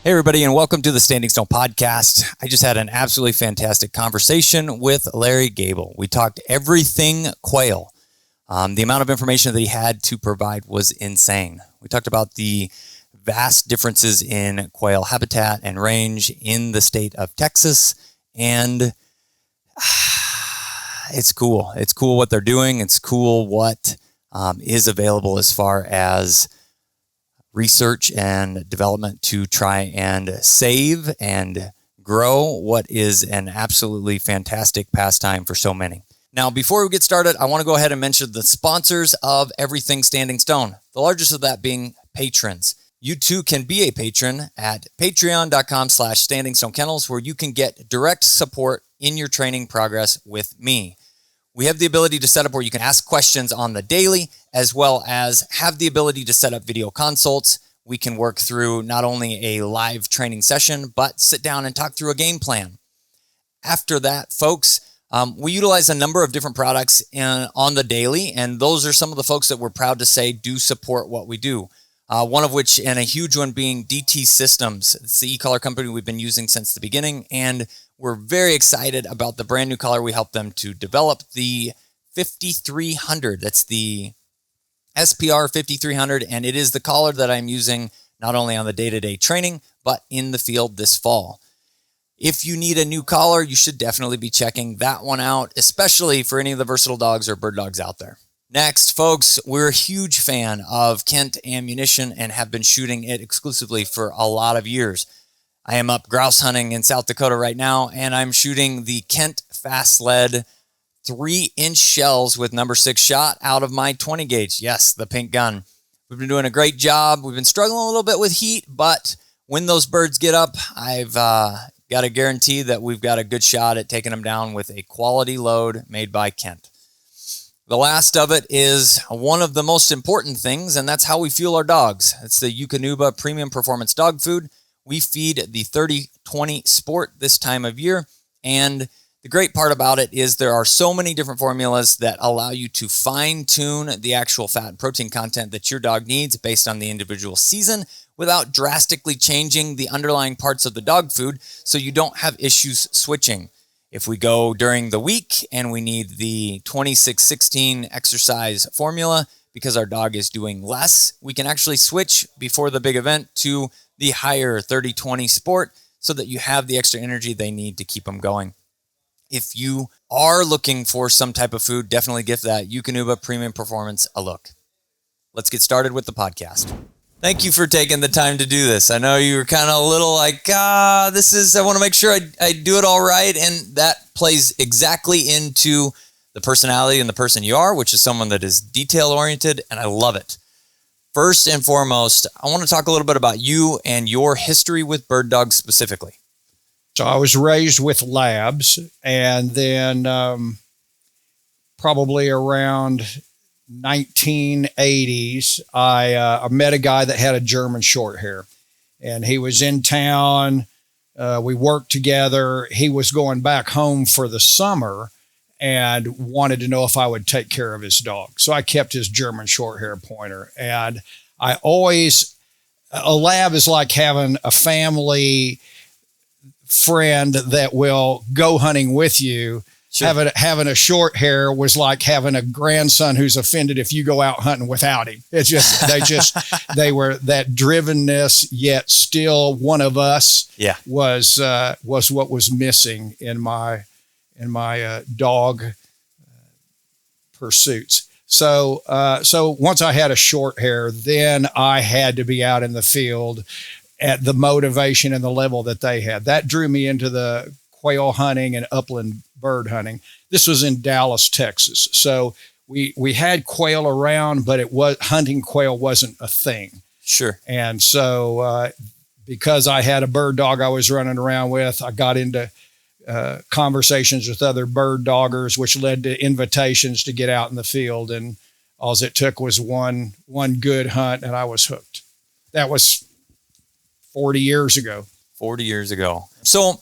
Hey, everybody, and welcome to the Standing Stone podcast. I just had an absolutely fantastic conversation with Larry Gabel. We talked everything quail. The amount of information that he had to provide was insane. We talked about the vast differences in quail habitat and range in the state of Texas, and it's cool. It's cool what they're doing. It's cool what is available as far as research and development to try and save and grow what is an absolutely fantastic pastime for so many. Now, before we get started, I want to go ahead and mention the sponsors of everything Standing Stone, the largest of that being patrons. You too can be a patron at patreon.com/Standing Stone Kennels, where you can get direct support in your training progress with me. We have the ability to set up where you can ask questions on the daily, as well as have the ability to set up video consults. We can work through not only a live training session, but sit down and talk through a game plan. After that, folks, we utilize a number of different products on the daily, and those are some of the folks that we're proud to say do support what we do. One of which, and a huge one, being DT Systems. It's the e-collar company we've been using since the beginning, and we're very excited about the brand new collar we helped them to develop, the 5300. That's the SPR 5300, and it is the collar that I'm using not only on the day-to-day training, but in the field this fall. If you need a new collar, you should definitely be checking that one out, especially for any of the versatile dogs or bird dogs out there. Next, folks, we're a huge fan of Kent ammunition and have been shooting it exclusively for a lot of years. I am up grouse hunting in South Dakota right now, and I'm shooting the Kent Fast Lead 3-inch shells with number 6 shot out of my 20 gauge. Yes, the pink gun. We've been doing a great job. We've been struggling a little bit with heat, but when those birds get up, I've got a guarantee that we've got a good shot at taking them down with a quality load made by Kent. The last of it is one of the most important things, and that's how we fuel our dogs. It's the Eukanuba Premium Performance Dog Food. We feed the 30-20 Sport this time of year, and the great part about it is there are so many different formulas that allow you to fine-tune the actual fat and protein content that your dog needs based on the individual season without drastically changing the underlying parts of the dog food, so you don't have issues switching. If we go during the week and we need the 26-16 exercise formula because our dog is doing less, we can actually switch before the big event to the higher 30-20 Sport so that you have the extra energy they need to keep them going. If you are looking for some type of food, definitely give that Eukanuba Premium Performance a look. Let's get started with the podcast. Thank you for taking the time to do this. I know you were kind of a little like, I want to make sure I do it all right. And that plays exactly into the personality and the person you are, which is someone that is detail-oriented, and I love it. First and foremost, I want to talk a little bit about you and your history with bird dogs specifically. So I was raised with labs, and then probably around 1980s, I met a guy that had a German Shorthair, and he was in town. We worked together. He was going back home for the summer and wanted to know if I would take care of his dog. So I kept his German Shorthair pointer, and a lab is like having a family friend that will go hunting with you. Sure. Having a short hair was like having a grandson who's offended if you go out hunting without him. It's just, they were that drivenness, yet still one of us. Yeah. was what was missing in my dog pursuits. So once I had a short hair, then I had to be out in the field at the motivation and the level that they had. That drew me into the quail hunting and upland bird hunting. This was in Dallas, Texas. So we had quail around, but hunting quail wasn't a thing. Sure. And so because I had a bird dog I was running around with, I got into conversations with other bird doggers, which led to invitations to get out in the field. And all it took was one good hunt, and I was hooked. That was 40 years ago. 40 years ago. So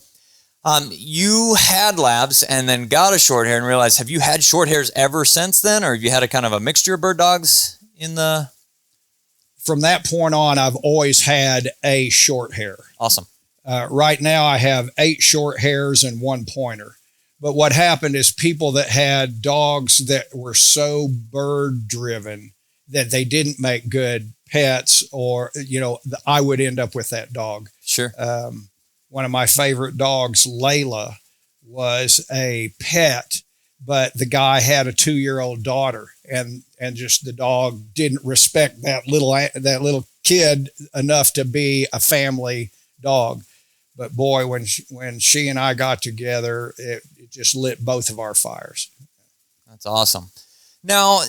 you had labs and then got a short hair and realized, have you had short hairs ever since then? Or have you had a kind of a mixture of bird dogs in the from that point on, I've always had a short hair. Awesome. Right now, I have 8 short hairs and 1 pointer. But what happened is people that had dogs that were so bird driven that they didn't make good pets, or, I would end up with that dog. Sure. One of my favorite dogs, Layla, was a pet, but the guy had a 2-year-old daughter, and just the dog didn't respect that little kid enough to be a family dog. But boy, when she and I got together, it just lit both of our fires. That's awesome. Now,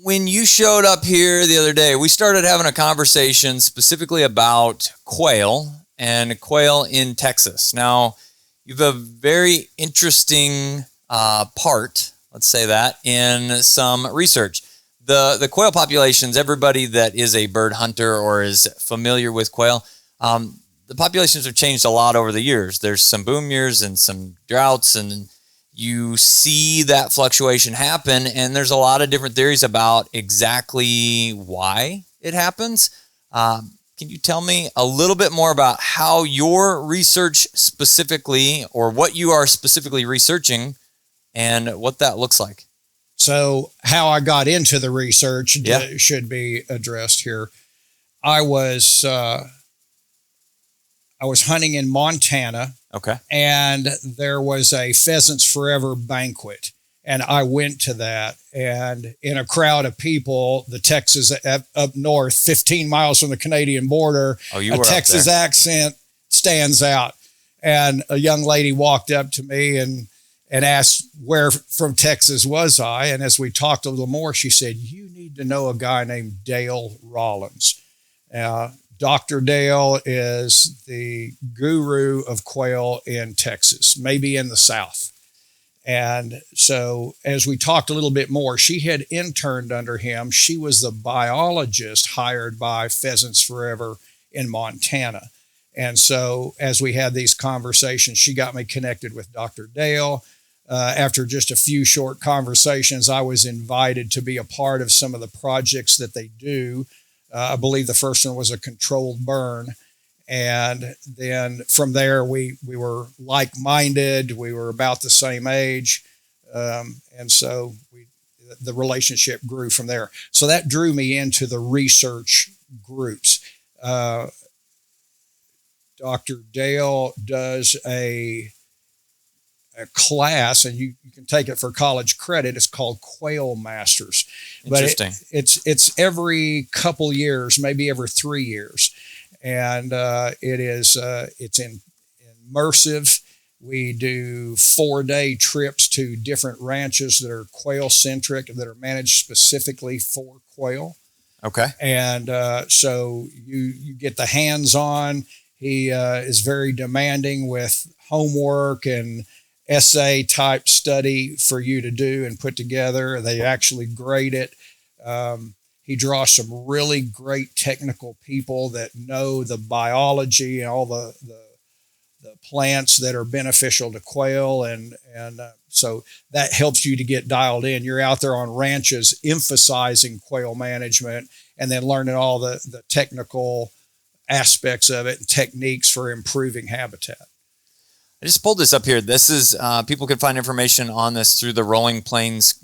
when you showed up here the other day, we started having a conversation specifically about quail and quail in Texas. Now, you have a very interesting part, let's say that, in some research. The quail populations, everybody that is a bird hunter or is familiar with quail, the populations have changed a lot over the years. There's some boom years and some droughts, and you see that fluctuation happen, and there's a lot of different theories about exactly why it happens. Can you tell me a little bit more about how your research specifically, or what you are specifically researching, and what that looks like? So how I got into the research should be addressed here. I was hunting in Montana. Okay. And there was a Pheasants Forever banquet. And I went to that. And in a crowd of people, the Texas up north, 15 miles from the Canadian border, a Texas accent stands out. And a young lady walked up to me and asked where from Texas was I. And as we talked a little more, she said, "You need to know a guy named Dale Rollins." Dr. Dale is the guru of quail in Texas, maybe in the South. And so as we talked a little bit more, she had interned under him. She was the biologist hired by Pheasants Forever in Montana. And so as we had these conversations, she got me connected with Dr. Dale. After just a few short conversations, I was invited to be a part of some of the projects that they do. I believe the first one was a controlled burn. And then from there, we were like-minded. We were about the same age. And so the relationship grew from there. So that drew me into the research groups. Dr. Dale does a class, and you can take it for college credit. It's called Quail Masters. Interesting. But it's every couple years, maybe every 3 years. And it's immersive. We do 4-day trips to different ranches that are quail-centric, that are managed specifically for quail. Okay. And so you get the hands-on. He is very demanding with homework and essay type study for you to do and put together. They actually grade it. He draws some really great technical people that know the biology and all the plants that are beneficial to quail. And so that helps you to get dialed in. You're out there on ranches emphasizing quail management and then learning all the technical aspects of it and techniques for improving habitat. I just pulled this up here. This is, people can find information on this through the Rolling Plains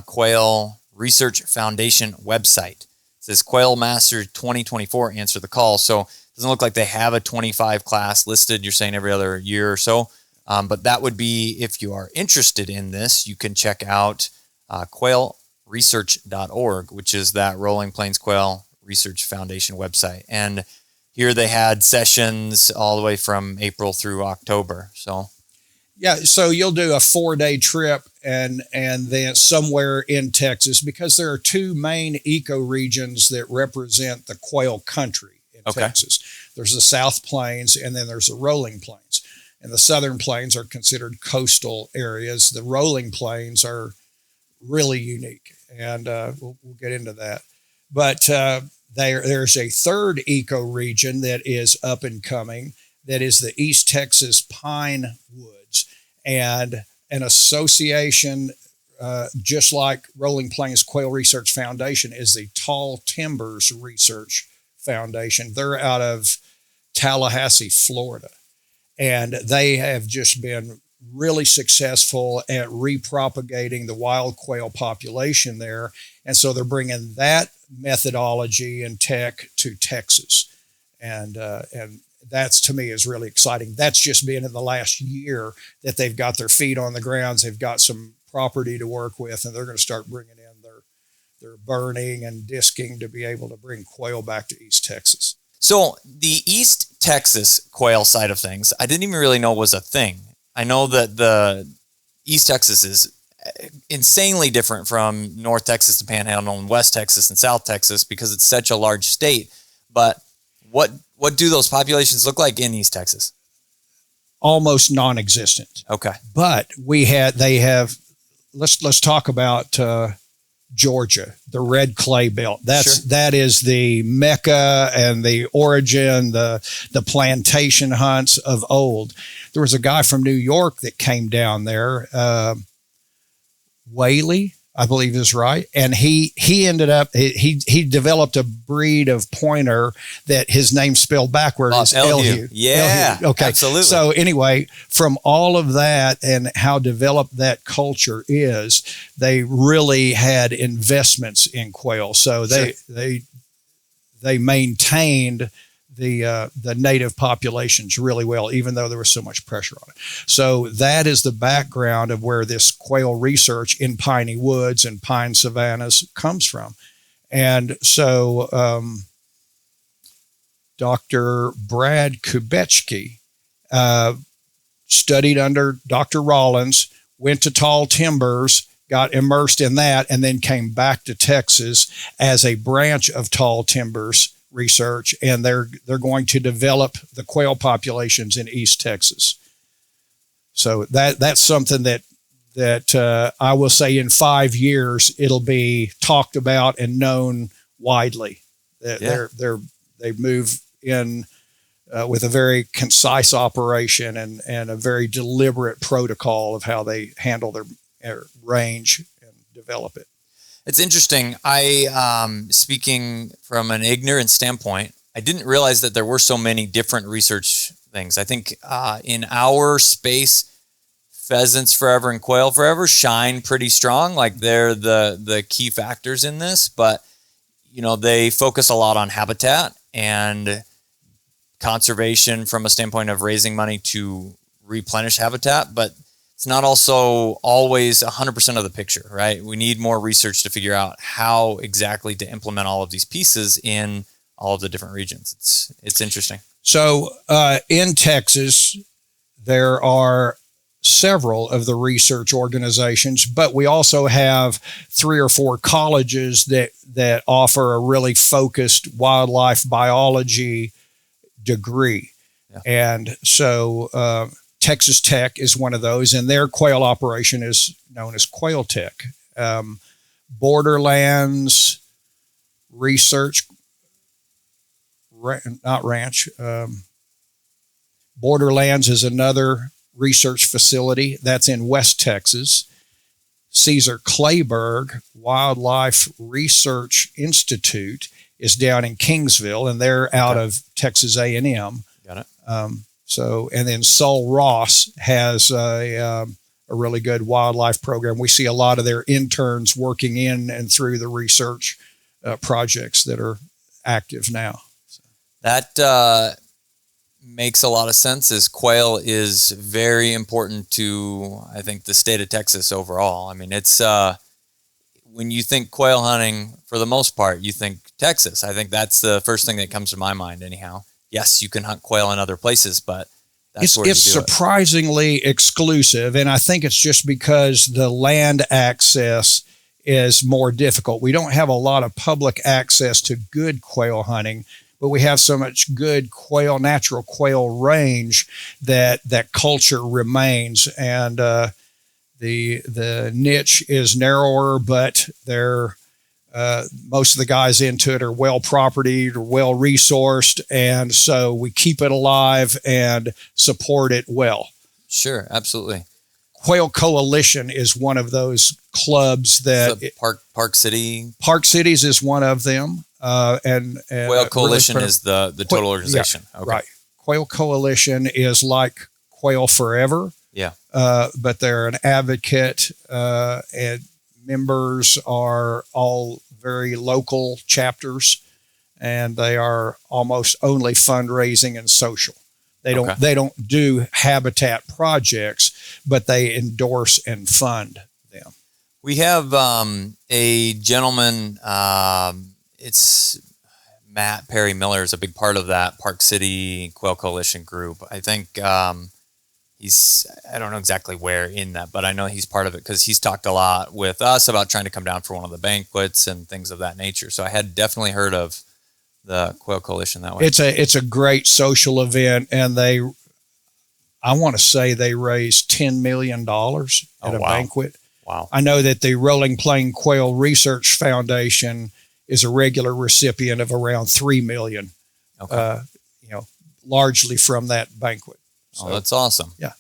Quail Research Foundation website. It says Quail Master 2024, answer the call. So it doesn't look like they have a 25 class listed. You're saying every other year or so. But that would be, if you are interested in this, you can check out quailresearch.org, which is that Rolling Plains Quail Research Foundation website. And here they had sessions all the way from April through October. So you'll do a 4-day trip and then somewhere in Texas, because there are 2 main ecoregions that represent the quail country in Texas. There's the South Plains, and then there's the Rolling Plains. And the Southern Plains are considered coastal areas. The Rolling Plains are really unique, and we'll get into that. But there's a third ecoregion that is up and coming, that is the East Texas Pine Woods. And an association just like Rolling Plains Quail Research Foundation is the Tall Timbers Research Foundation. They're out of Tallahassee, Florida, and they have just been really successful at repropagating the wild quail population there. And so they're bringing that methodology and tech to Texas. And that's, to me, is really exciting. That's just been in the last year that they've got their feet on the grounds. They've got some property to work with, and they're going to start bringing in their burning and disking to be able to bring quail back to East Texas. So the East Texas quail side of things, I didn't even really know was a thing. I know that the East Texas is insanely different from North Texas and Panhandle and West Texas and South Texas because it's such a large state. But what do those populations look like in East Texas? Almost non-existent. Okay. But let's talk about Georgia, the red clay belt. That is the mecca and the origin, the plantation hunts of old. There was a guy from New York that came down there, Whaley, I believe is right, and he ended up he developed a breed of pointer that his name spelled backwards is Elhew. Yeah, Elhew. Okay, absolutely. So anyway, from all of that and how developed that culture is, they really had investments in quail. So they maintained the native populations really well, even though there was so much pressure on it. So that is the background of where this quail research in piney woods and pine savannas comes from. And so Dr. Brad Kubetsky studied under Dr. Rollins, went to Tall Timbers, got immersed in that, and then came back to Texas as a branch of Tall Timbers research, and they're going to develop the quail populations in East Texas. So that's something that I will say in 5 years it'll be talked about and known widely. They move in with a very concise operation and a very deliberate protocol of how they handle their range and develop it. It's interesting. Speaking from an ignorant standpoint, I didn't realize that there were so many different research things. I think in our space, pheasants forever and quail forever shine pretty strong. Like they're the key factors in this, but they focus a lot on habitat and conservation from a standpoint of raising money to replenish habitat, but it's not also always 100% of the picture, right? We need more research to figure out how exactly to implement all of these pieces in all of the different regions. It's interesting. So in Texas, there are several of the research organizations, but we also have 3 or 4 colleges that offer a really focused wildlife biology degree. Yeah. And so Texas Tech is one of those, and their quail operation is known as Quail Tech. Borderlands Research, Borderlands is another research facility that's in West Texas. Caesar Clayburg Wildlife Research Institute is down in Kingsville, and they're out of Texas A&M. Got it. And then Sol Ross has a really good wildlife program. We see a lot of their interns working in and through the research projects that are active now. So. That makes a lot of sense, as quail is very important to, I think, the state of Texas overall. I mean, it's when you think quail hunting, for the most part, you think Texas. I think that's the first thing that comes to my mind anyhow. Yes, you can hunt quail in other places, but that's where it's surprisingly exclusive, and I think it's just because the land access is more difficult. We don't have a lot of public access to good quail hunting, but we have so much good quail, natural quail range that culture remains, and the niche is narrower, but they're most of the guys into it are well propertied or well resourced, and so we keep it alive and support it well. Sure, absolutely. Quail Coalition is one of those clubs that Park City. Park Cities is one of them. And Quail Coalition is the total organization. Yeah, okay. Right. Quail Coalition is like Quail Forever. Yeah. But they're an advocate, and members are all very local chapters, and they are almost only fundraising and social. They don't do habitat projects, but they endorse and fund them. We have a gentleman, it's Matt Perry Miller is a big part of that Park City Quail Coalition group. I think I don't know exactly where in that, but I know he's part of it because he's talked a lot with us about trying to come down for one of the banquets and things of that nature. So I had definitely heard of the Quail Coalition that way. It's a great social event, and I want to say they raised $10 million at a banquet. Wow. I know that the Rolling Plain Quail Research Foundation is a regular recipient of around $3 million, largely from that banquet. So, that's awesome. Yeah.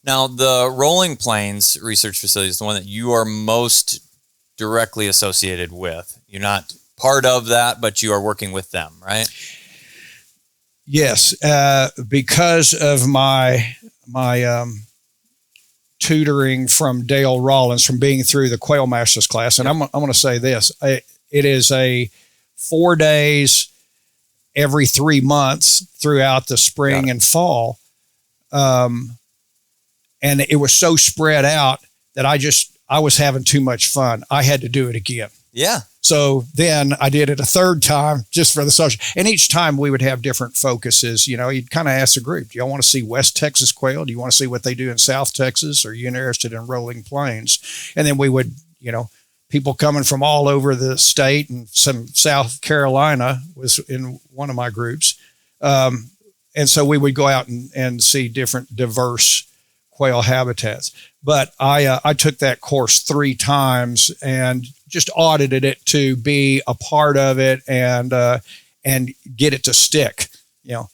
Now, the Rolling Plains Research Facility is the one that you are most directly associated with. You're not part of that, but you are working with them, right? Yes, because of my tutoring from Dale Rollins, from being through the Quail Masters class, and I'm going to say this: it is a 4 days every 3 months throughout the spring and fall, and it was so spread out that I was having too much fun. I had to do it again. Yeah. So then I did it a third time just for the social. And each time we would have different focuses. You'd kind of ask the group, do y'all want to see West Texas quail? Do you want to see what they do in South Texas? Are you interested in Rolling Plains? And then we would, people coming from all over the state, and some South Carolina was in one of my groups. And so we would go out and see different diverse quail habitats. But I took that course 3 times and just audited it to be a part of it and get it to stick. You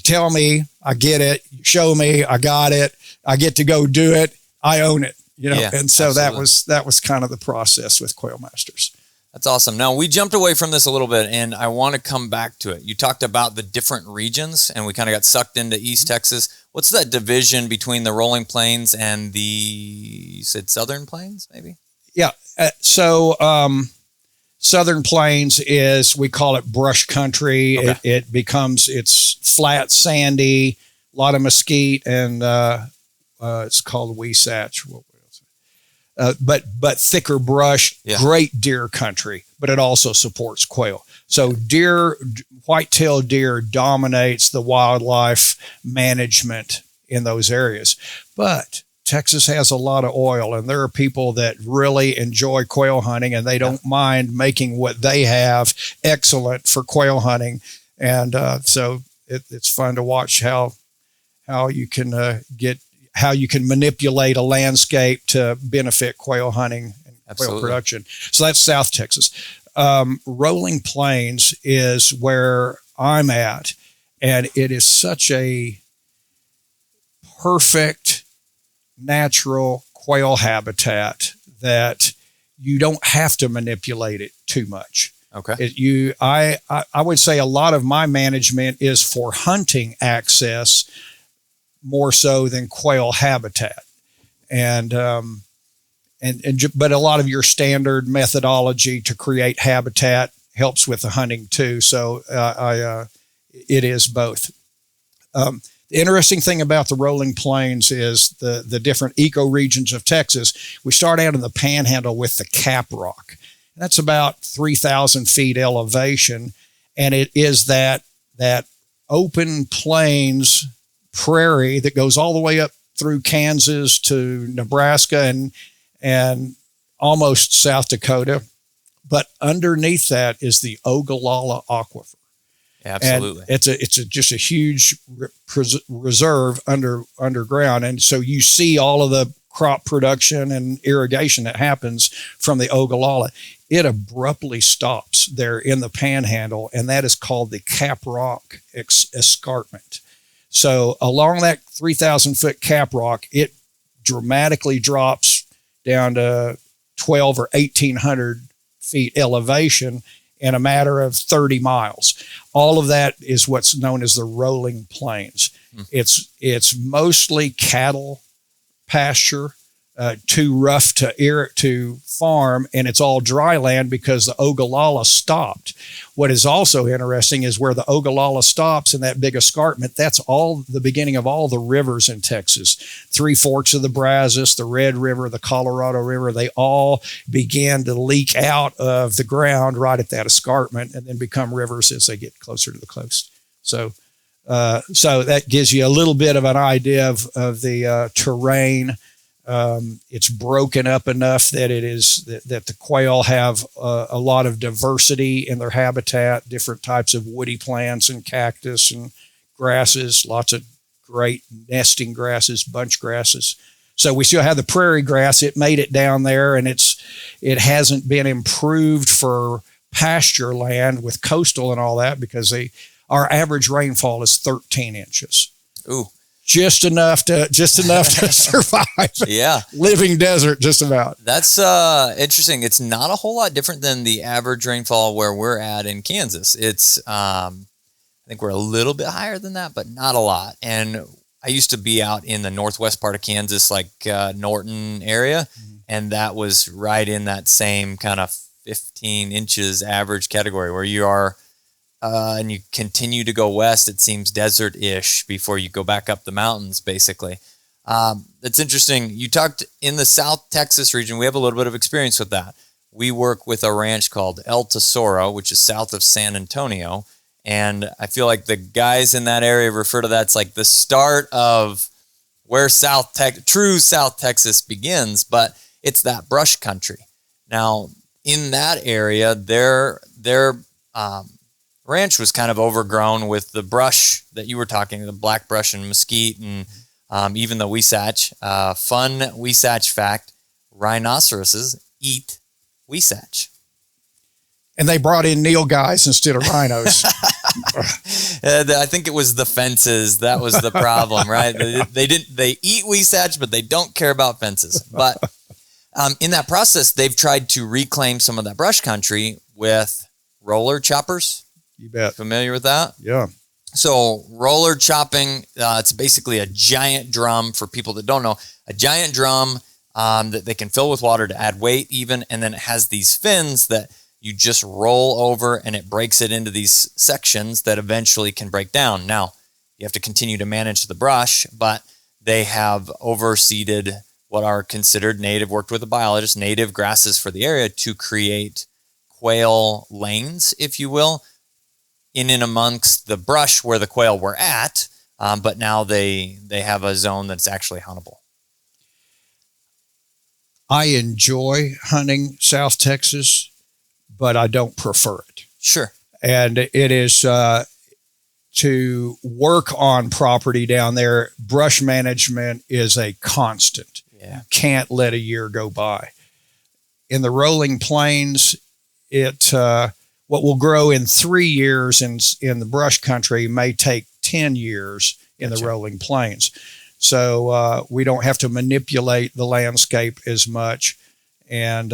tell me, I get it. You show me, I got it. I get to go do it. I own it. Yeah, and so absolutely. that was kind of the process with Quail Masters. That's awesome. Now, we jumped away from this a little bit, and I want to come back to it. You talked about the different regions, and we kind of got sucked into East Texas. What's that division between the Rolling Plains and you said Southern Plains, maybe? Yeah. So Southern Plains we call it brush country. Okay. It's flat, sandy, a lot of mesquite, and it's called Wasatch. But thicker brush, great deer country, but it also supports quail. So white-tailed deer dominates the wildlife management in those areas. But Texas has a lot of oil, and there are people that really enjoy quail hunting, and they don't mind making what they have excellent for quail hunting. And so it's fun to watch how you can how you can manipulate a landscape to benefit quail hunting and quail production. So that's South Texas. Rolling Plains is where I'm at, and it is such a perfect natural quail habitat that you don't have to manipulate it too much. Okay. I would say a lot of my management is for hunting access more so than quail habitat. And but a lot of your standard methodology to create habitat helps with the hunting too. So it is both. The interesting thing about the Rolling Plains is the different ecoregions of Texas. We start out in the Panhandle with the Cap Rock. That's about 3,000 feet elevation, and it is that open plains prairie that goes all the way up through Kansas to Nebraska and almost South Dakota. But underneath that is the Ogallala Aquifer. Absolutely. And it's just a huge reserve underground. And so you see all of the crop production and irrigation that happens from the Ogallala. It abruptly stops there in the Panhandle, and that is called the Cap Rock Escarpment. So along that 3,000 foot Cap Rock, it dramatically drops down to 12 or 1,800 feet elevation in a matter of 30 miles. All of that is what's known as the rolling plains. It's mostly cattle pasture, too rough to farm, and it's all dry land because the Ogallala stopped. What is also interesting is where the Ogallala stops in that big escarpment, that's all the beginning of all the rivers in Texas. Three Forks of the Brazos, the Red River, the Colorado River, they all began to leak out of the ground right at that escarpment and then become rivers as they get closer to the coast. So that gives you a little bit of an idea of the terrain. It's broken up enough that that the quail have a lot of diversity in their habitat, different types of woody plants and cactus and grasses, lots of great nesting grasses, bunch grasses. So we still have the prairie grass. It made it down there, and it hasn't been improved for pasture land with coastal and all that because our average rainfall is 13 inches. Ooh. Just enough to survive. Yeah. Living desert, just about. That's interesting. It's not a whole lot different than the average rainfall where we're at in Kansas. It's, I think we're a little bit higher than that, but not a lot. And I used to be out in the northwest part of Kansas, like Norton area, and that was right in that same kind of 15 inches average category where you are. And you continue to go west, it seems desert-ish before you go back up the mountains, basically. It's interesting. You talked in the South Texas region. We have a little bit of experience with that. We work with a ranch called El Tesoro, which is south of San Antonio. And I feel like the guys in that area refer to that as like the start of where true South Texas begins, but it's that brush country. Now, in that area, their ranch was kind of overgrown with the brush that you were talking, the black brush and mesquite and even the Wasatch. Fun Wasatch fact, rhinoceroses eat Wasatch. And they brought in nilguys instead of rhinos. I think it was the fences. That was the problem, right? They eat Wasatch, but they don't care about fences. But in that process, they've tried to reclaim some of that brush country with roller choppers. You bet. Familiar with that? Yeah. So roller chopping, it's basically a giant drum for people that don't know, a giant drum that they can fill with water to add weight even. And then it has these fins that you just roll over and it breaks it into these sections that eventually can break down. Now, you have to continue to manage the brush, but they have overseeded what are considered native, worked with a biologist, native grasses for the area to create quail lanes, if you will, in and amongst the brush where the quail were at, but now they have a zone that's actually huntable. I enjoy hunting South Texas, but I don't prefer it. Sure. And it is to work on property down there, brush management is a constant. Yeah. You can't let a year go by. In the rolling plains, what will grow in 3 years in the brush country may take 10 years in the rolling plains. So we don't have to manipulate the landscape as much. And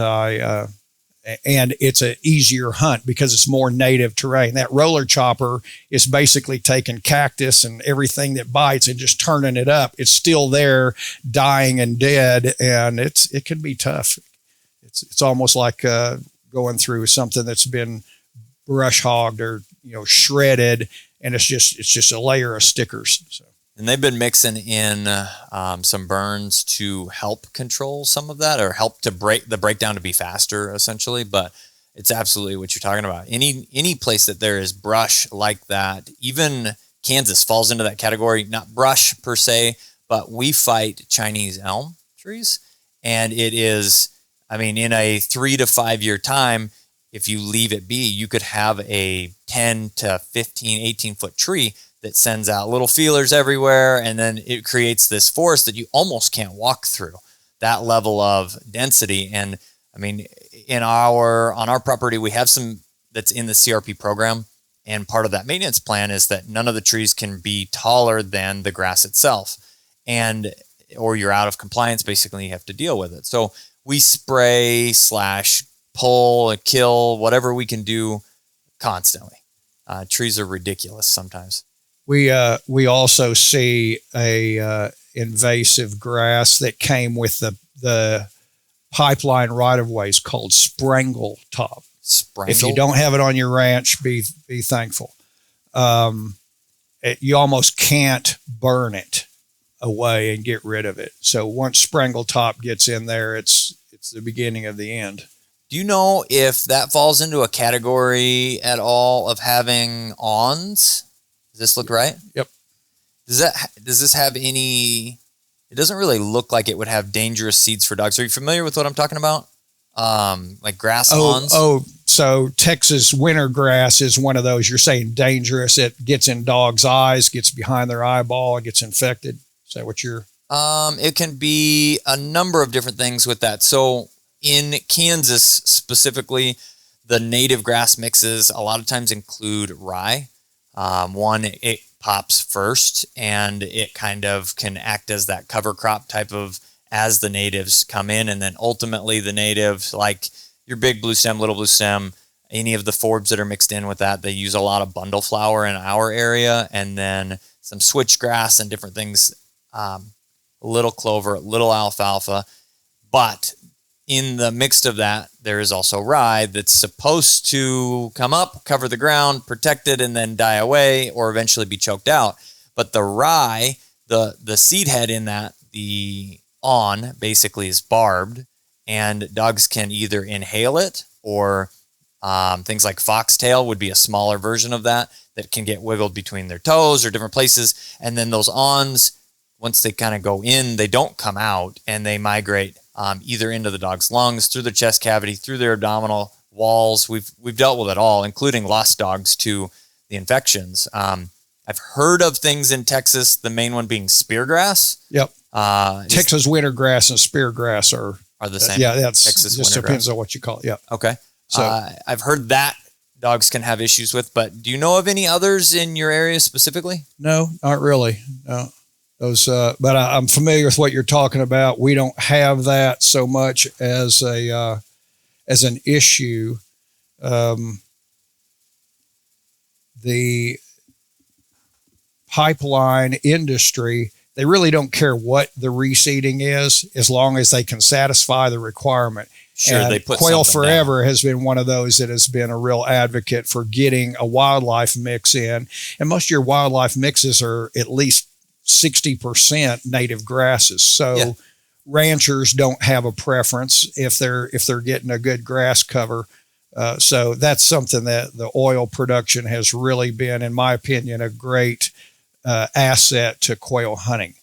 it's an easier hunt because it's more native terrain. That roller chopper is basically taking cactus and everything that bites and just turning it up. It's still there, dying and dead, and it can be tough. It's almost like going through something that's been brush hogged or shredded, and it's just a layer of stickers. So. And they've been mixing in some burns to help control some of that, or help to break the breakdown to be faster, essentially. But it's absolutely what you're talking about. Any place that there is brush like that, even Kansas falls into that category. Not brush per se, but we fight Chinese elm trees, and it is, in a 3 to 5 year time, if you leave it be, you could have a 10 to 15, 18 foot tree that sends out little feelers everywhere. And then it creates this forest that you almost can't walk through, that level of density. And on our property, we have some that's in the CRP program. And part of that maintenance plan is that none of the trees can be taller than the grass itself. And or you're out of compliance, basically you have to deal with it. So we spray / pull, kill, whatever we can do constantly. Trees are ridiculous sometimes. We also see a invasive grass that came with the pipeline right of ways called sprangle top. Sprangle? If you don't have it on your ranch, be thankful. You almost can't burn it away and get rid of it. So once sprangle top gets in there, it's the beginning of the end. Do you know if that falls into a category at all of having awns? Does this look right? Yep. Does this have any? It doesn't really look like it would have dangerous seeds for dogs. Are you familiar with what I'm talking about? Like grass awns? So Texas winter grass is one of those you're saying dangerous. It gets in dogs' eyes, gets behind their eyeball, it gets infected. Is that what you're? It can be a number of different things with that. So in Kansas specifically, the native grass mixes a lot of times include rye. It pops first, and it kind of can act as that cover crop type of as the natives come in, and then ultimately the natives, like your big blue stem, little blue stem, any of the forbs that are mixed in with that, they use a lot of bundle flower in our area, and then some switchgrass and different things, little clover, little alfalfa. But in the mix of that, there is also rye that's supposed to come up, cover the ground, protect it, and then die away or eventually be choked out. But the rye, the seed head in that, the awn basically is barbed, and dogs can either inhale it or things like foxtail would be a smaller version of that can get wiggled between their toes or different places. And then those awns, once they kind of go in, they don't come out, and they migrate either into the dog's lungs, through the chest cavity, through their abdominal walls. We've dealt with it all, including lost dogs to the infections. I've heard of things in Texas, the main one being speargrass. Yep. Texas wintergrass and speargrass are the same. Yeah, that's Texas just depends on what you call it. Yeah. Okay. So I've heard that dogs can have issues with, but do you know of any others in your area specifically? No, not really. No. Those, but I'm familiar with what you're talking about. We don't have that so much as an issue. The pipeline industry, they really don't care what the reseeding is, as long as they can satisfy the requirement. Sure, and they put Quail Forever down. has been one of those that has been a real advocate for getting a wildlife mix in. And most of your wildlife mixes are at least 60% native grasses. So ranchers don't have a preference if they're getting a good grass cover. So that's something that the oil production has really been, in my opinion, a great asset to quail hunting.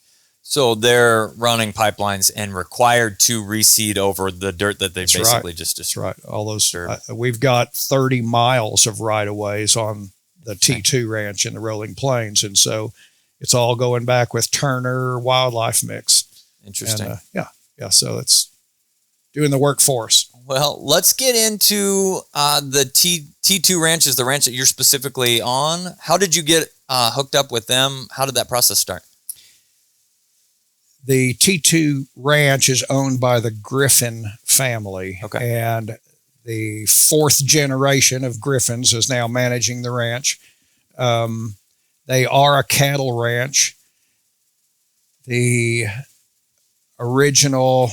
So they're running pipelines and required to reseed over the dirt that they basically just destroyed. That's right. All those. We've got 30 miles of right-of-ways on the T2 ranch in the Rolling Plains, and so it's all going back with Turner wildlife mix. Interesting. And, yeah. So it's doing the work for us. Well, let's get into the T2 ranch is the ranch that you're specifically on. How did you get hooked up with them? How did that process start? The T2 ranch is owned by the Griffin family. Okay. And the fourth generation of Griffins is now managing the ranch. They are a cattle ranch. The original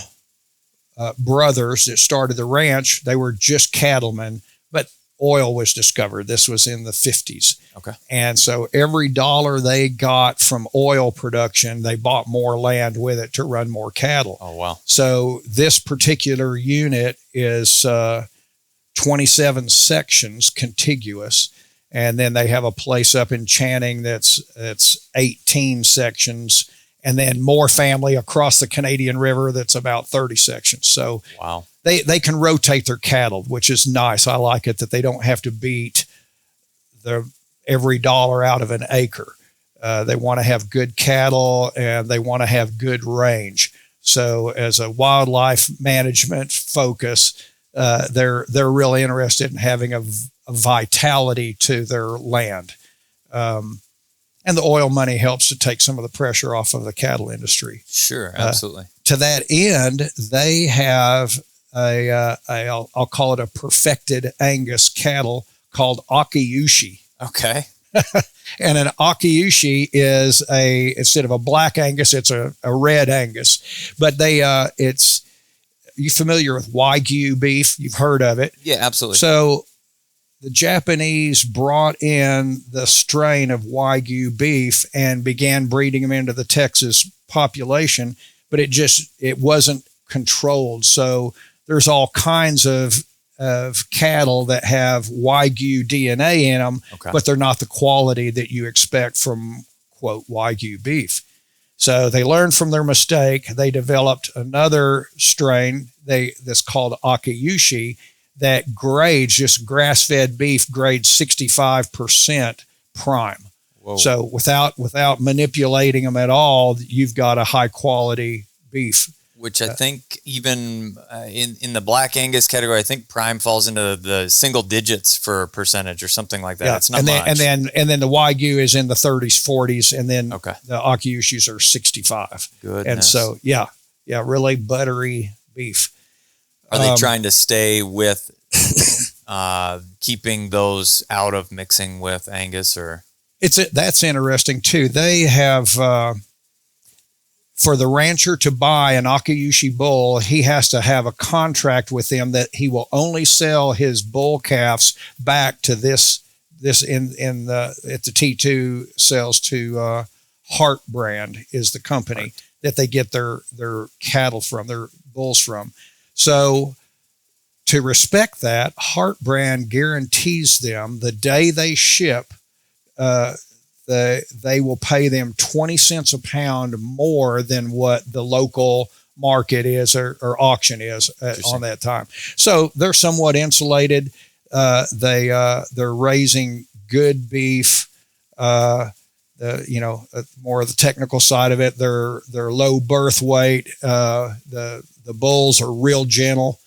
brothers that started the ranch, they were just cattlemen, but oil was discovered. This was in the 50s. Okay. And so every dollar they got from oil production, they bought more land with it to run more cattle. Oh, wow. So this particular unit is 27 sections contiguous. And then they have a place up in Channing that's 18 sections, and then more family across the Canadian River that's about 30 sections. So wow. They can rotate their cattle, which is nice. I like it that they don't have to beat every dollar out of an acre. They want to have good cattle, and they want to have good range. So as a wildlife management focus, they're really interested in having a vitality to their land. And the oil money helps to take some of the pressure off of the cattle industry. Sure, absolutely. To that end, they have I'll call it a perfected Angus cattle called Akiyushi. Okay. And an Akiyushi is instead of a black Angus, it's a red Angus. But you familiar with Wagyu beef? You've heard of it. Yeah, absolutely. So the Japanese brought in the strain of Wagyu beef and began breeding them into the Texas population, but it wasn't controlled. So there's all kinds of cattle that have Wagyu DNA in them, but they're not the quality that you expect from, quote, Wagyu beef. So they learned from their mistake. They developed another strain that's called Akiyushi that grades, just grass-fed beef grades 65% prime. Whoa. So without manipulating them at all, you've got a high-quality beef. Which I think even in the black Angus category, I think prime falls into the single digits for percentage or something like that. Yeah. It's not much. And then the Wagyu is in the 30s, 40s, and then the Akiyushis are 65. Goodness. And so, really buttery beef. Are they trying to stay with keeping those out of mixing with Angus, or? That's interesting too. They have. For the rancher to buy an Akiyushi bull, he has to have a contract with them that he will only sell his bull calves back to this at the T2 sells to Hart brand is the company that they get their cattle from, their bulls from. So to respect that, Hart brand guarantees them the day they ship, they will pay them 20 cents a pound more than what the local market is or auction is on that time. So they're somewhat insulated. They're raising good beef. More of the technical side of it. They're low birth weight. The bulls are real gentle.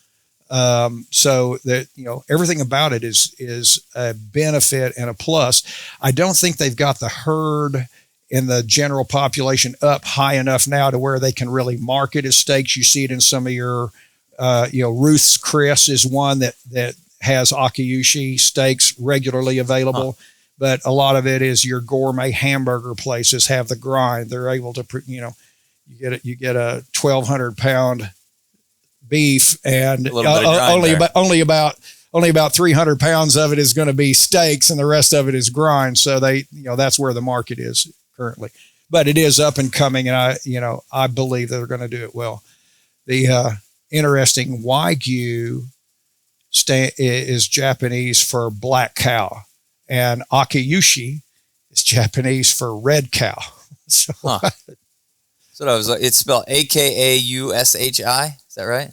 So that, everything about it is a benefit and a plus. I don't think they've got the herd in the general population up high enough now to where they can really market as steaks. You see it in some of your, Ruth's Chris is one that has Akiyushi steaks regularly available. But a lot of it is your gourmet hamburger places have the grind. They're able to, you get a 1,200 pound beef, and only about 300 pounds of it is going to be steaks, and the rest of it is grind. So that's where the market is currently. But it is up and coming, and I believe they're going to do it well. The interesting Wagyu is Japanese for black cow, and Akiyushi is Japanese for red cow. So. So I was like, it's spelled Akaushi. Is that right?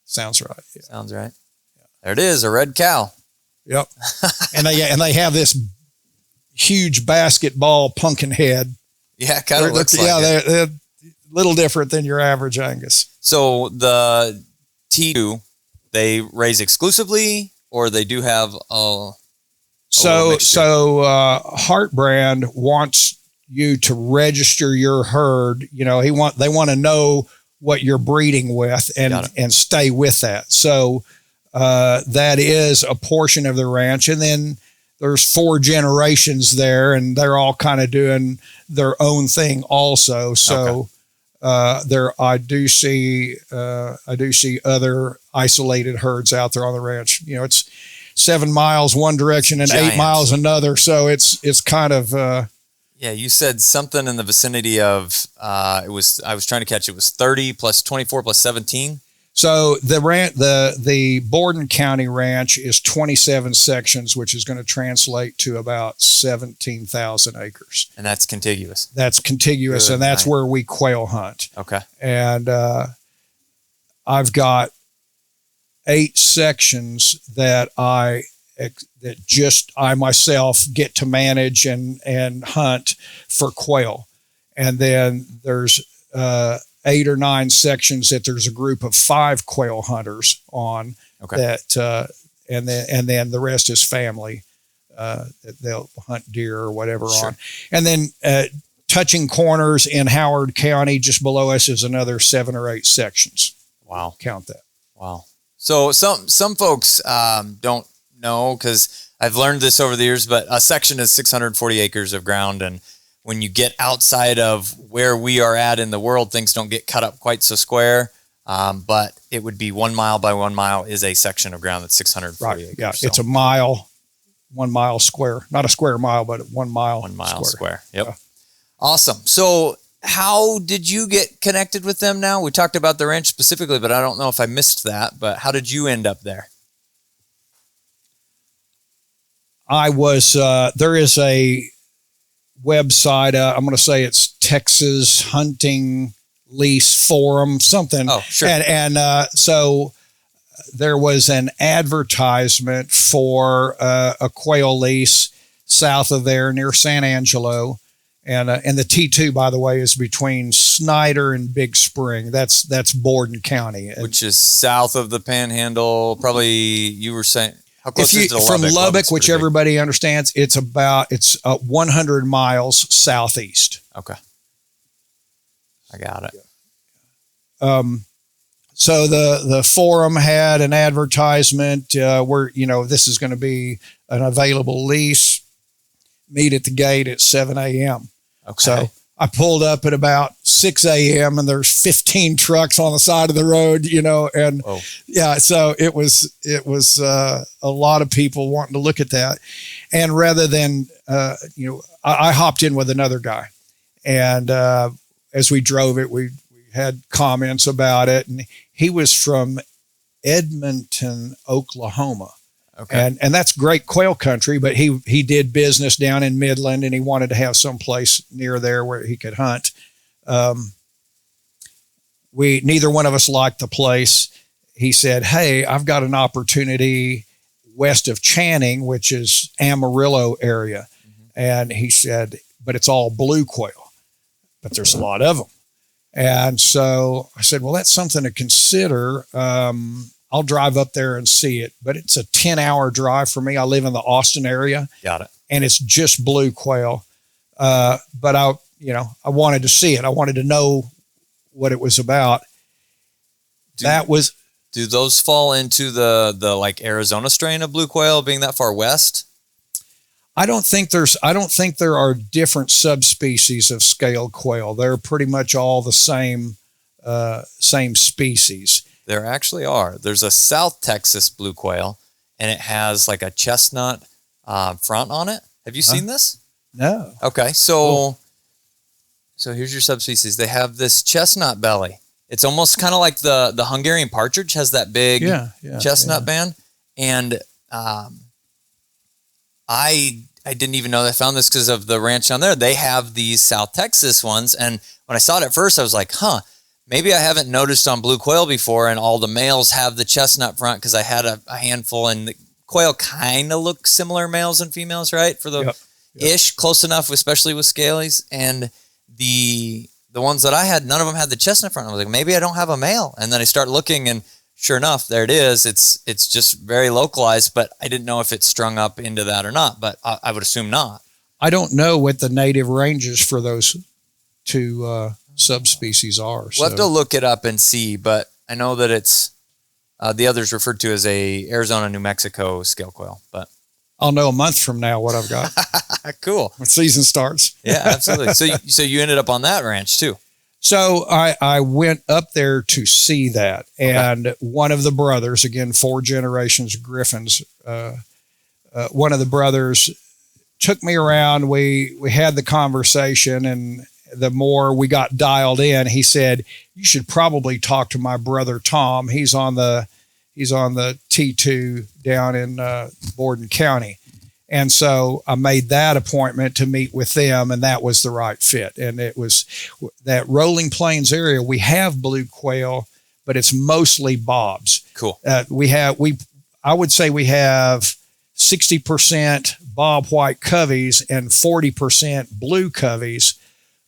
Sounds right. Yeah. Sounds right. Yeah. There it is, a red cow. Yep. and they have this huge basketball pumpkin head. Yeah, kind of looks like it. They're a little different than your average Angus. So the T2, they raise exclusively, or they do have So Hart brand wants you to register your herd. They want to know what you're breeding with and stay with that. So that is a portion of the ranch. And then there's 4 generations there, and they're all kind of doing their own thing also. So I do see other isolated herds out there on the ranch. It's 7 miles one direction and Giant. 8 miles another. So it's kind of, yeah, you said something in the vicinity of I was trying to catch it was 30 plus 24 plus 17. So the Borden County Ranch is 27 sections, which is going to translate to about 17,000 acres. And that's contiguous. That's contiguous, and that's where we quail hunt. Okay. And I've got 8 sections that I myself get to manage and hunt for quail. And then there's 8 or 9 sections that there's a group of 5 quail hunters on that, and then the rest is family. that they'll hunt deer or whatever Sure. on. And then touching corners in Howard County, just below us, is another 7 or 8 sections. Wow. Count that. Wow. So some folks don't know, because I've learned this over the years, but a section is 640 acres of ground. And when you get outside of where we are at in the world, things don't get cut up quite so square. But it would be 1 mile by 1 mile is a section of ground that's 640 acres. Yeah, So it's a mile, 1 mile square. Not a square mile, but 1 mile 1 mile square. Yep. Yeah. Awesome. So how did you get connected with them now? We talked about the ranch specifically, but I don't know if I missed that. But how did you end up there? I was, there is a website, I'm going to say it's Texas Hunting Lease Forum, something. Oh, sure. And so there was an advertisement for a quail lease south of there near San Angelo. And the T2, by the way, is between Snyder and Big Spring. That's Borden County. Which is south of the Panhandle. Probably, you were saying, how close is it to Lubbock? From Lubbock, which pretty big. everybody understands, it's 100 miles southeast. Okay. I got it. So the forum had an advertisement where, this is going to be an available lease. Meet at the gate at 7 a.m. Okay. So I pulled up at about 6 a.m. and there's 15 trucks on the side of the road, and Whoa. yeah, so it was a lot of people wanting to look at that. And rather than, I hopped in with another guy, and as we drove it, we had comments about it, and he was from Edmonton, Oklahoma. Okay. And that's great quail country, but he did business down in Midland, and he wanted to have some place near there where he could hunt. Neither one of us liked the place. He said, "Hey, I've got an opportunity west of Channing, which is Amarillo area." Mm-hmm. And he said, "But it's all blue quail, but there's a lot of them." And so I said, "Well, that's something to consider. I'll drive up there and see it, but it's a 10-hour drive for me. I live in the Austin area." Got it. And it's just blue quail. But I wanted to see it. I wanted to know what it was about. Do those fall into the like Arizona strain of blue quail, being that far west? I don't think there are different subspecies of scaled quail. They're pretty much all the same species. There actually are. There's a South Texas blue quail, and it has like a chestnut front on it. Have you seen this? No. Okay, so here's your subspecies. They have this chestnut belly. It's almost kind of like the Hungarian partridge has that big chestnut band. And I didn't even know they found this because of the ranch down there. They have these South Texas ones, and when I saw it at first, I was like, maybe I haven't noticed on blue quail before, and all the males have the chestnut front, because I had a handful, and the quail kind of look similar, males and females, right? For the ish, close enough, especially with scalies. And the ones that I had, none of them had the chestnut front. I was like, maybe I don't have a male. And then I start looking, and sure enough, there it is. It's just very localized, but I didn't know if it strung up into that or not, but I would assume not. I don't know what the native ranges for those two subspecies are. We'll have to look it up and see, but I know that it's the others referred to as a Arizona, New Mexico scale quail, but I'll know a month from now what I've got. Cool. When season starts. Yeah, absolutely. So you ended up on that ranch too. So I went up there to see that, and one of the brothers, again, 4 generations of Griffins, one of the brothers took me around. We had the conversation, and the more we got dialed in, he said, "You should probably talk to my brother Tom. He's on the T2 down in Borden County." And so I made that appointment to meet with them, and that was the right fit. And it was that Rolling Plains area. We have blue quail, but it's mostly bobs. Cool. I would say we have 60% bob white coveys and 40% blue coveys,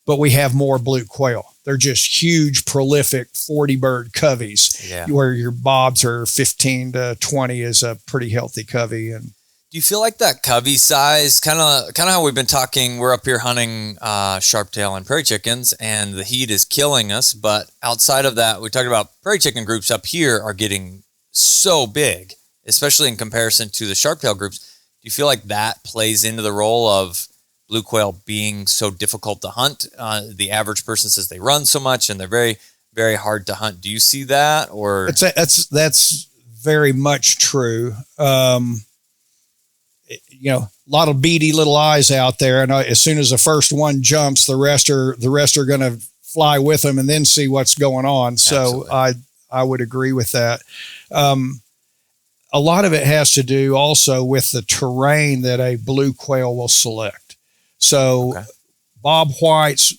but we have more blue quail. They're just huge, prolific 40-bird coveys, where your bobs are 15 to 20 is a pretty healthy covey. And Do you feel like that covey size, kind of how we've been talking, we're up here hunting sharptail and prairie chickens, and the heat is killing us, but outside of that, we talked about prairie chicken groups up here are getting so big, especially in comparison to the sharptail groups. Do you feel like that plays into the role of blue quail being so difficult to hunt? The average person says they run so much and they're very, very hard to hunt. Do you see that? Or that's very much true. A lot of beady little eyes out there, and as soon as the first one jumps, the rest are going to fly with them and then see what's going on. So I would agree with that. A lot of it has to do also with the terrain that a blue quail will select. So Bob whites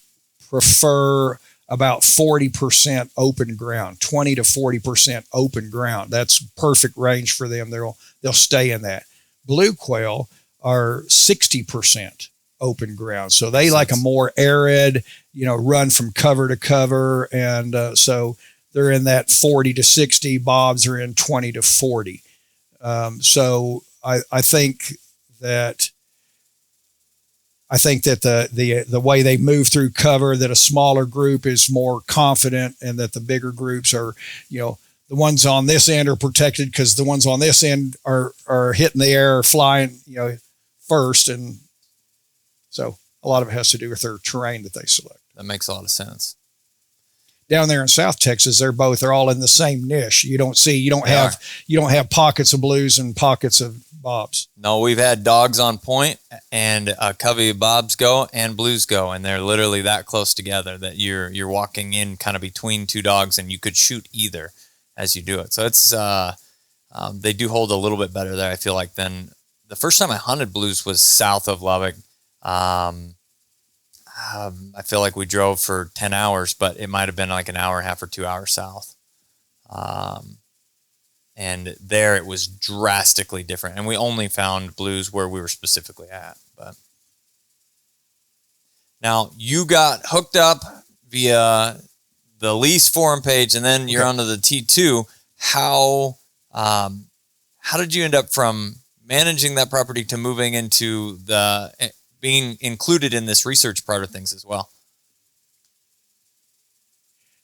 prefer about 40% open ground, 20 to 40% open ground. That's perfect range for them. They'll stay in that. Blue quail are 60% open ground. So they like a more arid, run from cover to cover. And so they're in that 40 to 60. Bobs are in 20 to 40. So I think that the way they move through cover, that a smaller group is more confident, and that the bigger groups are, the ones on this end are protected because the ones on this end are hitting the air, flying, first. And so a lot of it has to do with their terrain that they select. That makes a lot of sense. Down there in South Texas, they're all in the same niche. You don't have pockets of blues and pockets of bobs. No, we've had dogs on point and a covey of bobs go and blues go, and they're literally that close together that you're walking in kind of between two dogs, and you could shoot either as you do it. So it's they do hold a little bit better there, I feel like, than the first time I hunted blues was south of Lubbock. I feel like we drove for 10 hours, but it might have been like an hour and a half or 2 hours south. And there it was drastically different. And we only found blues where we were specifically at. But now you got hooked up via the lease forum page, and then you're onto the T2. How did you end up from managing that property to moving into the being included in this research part of things as well?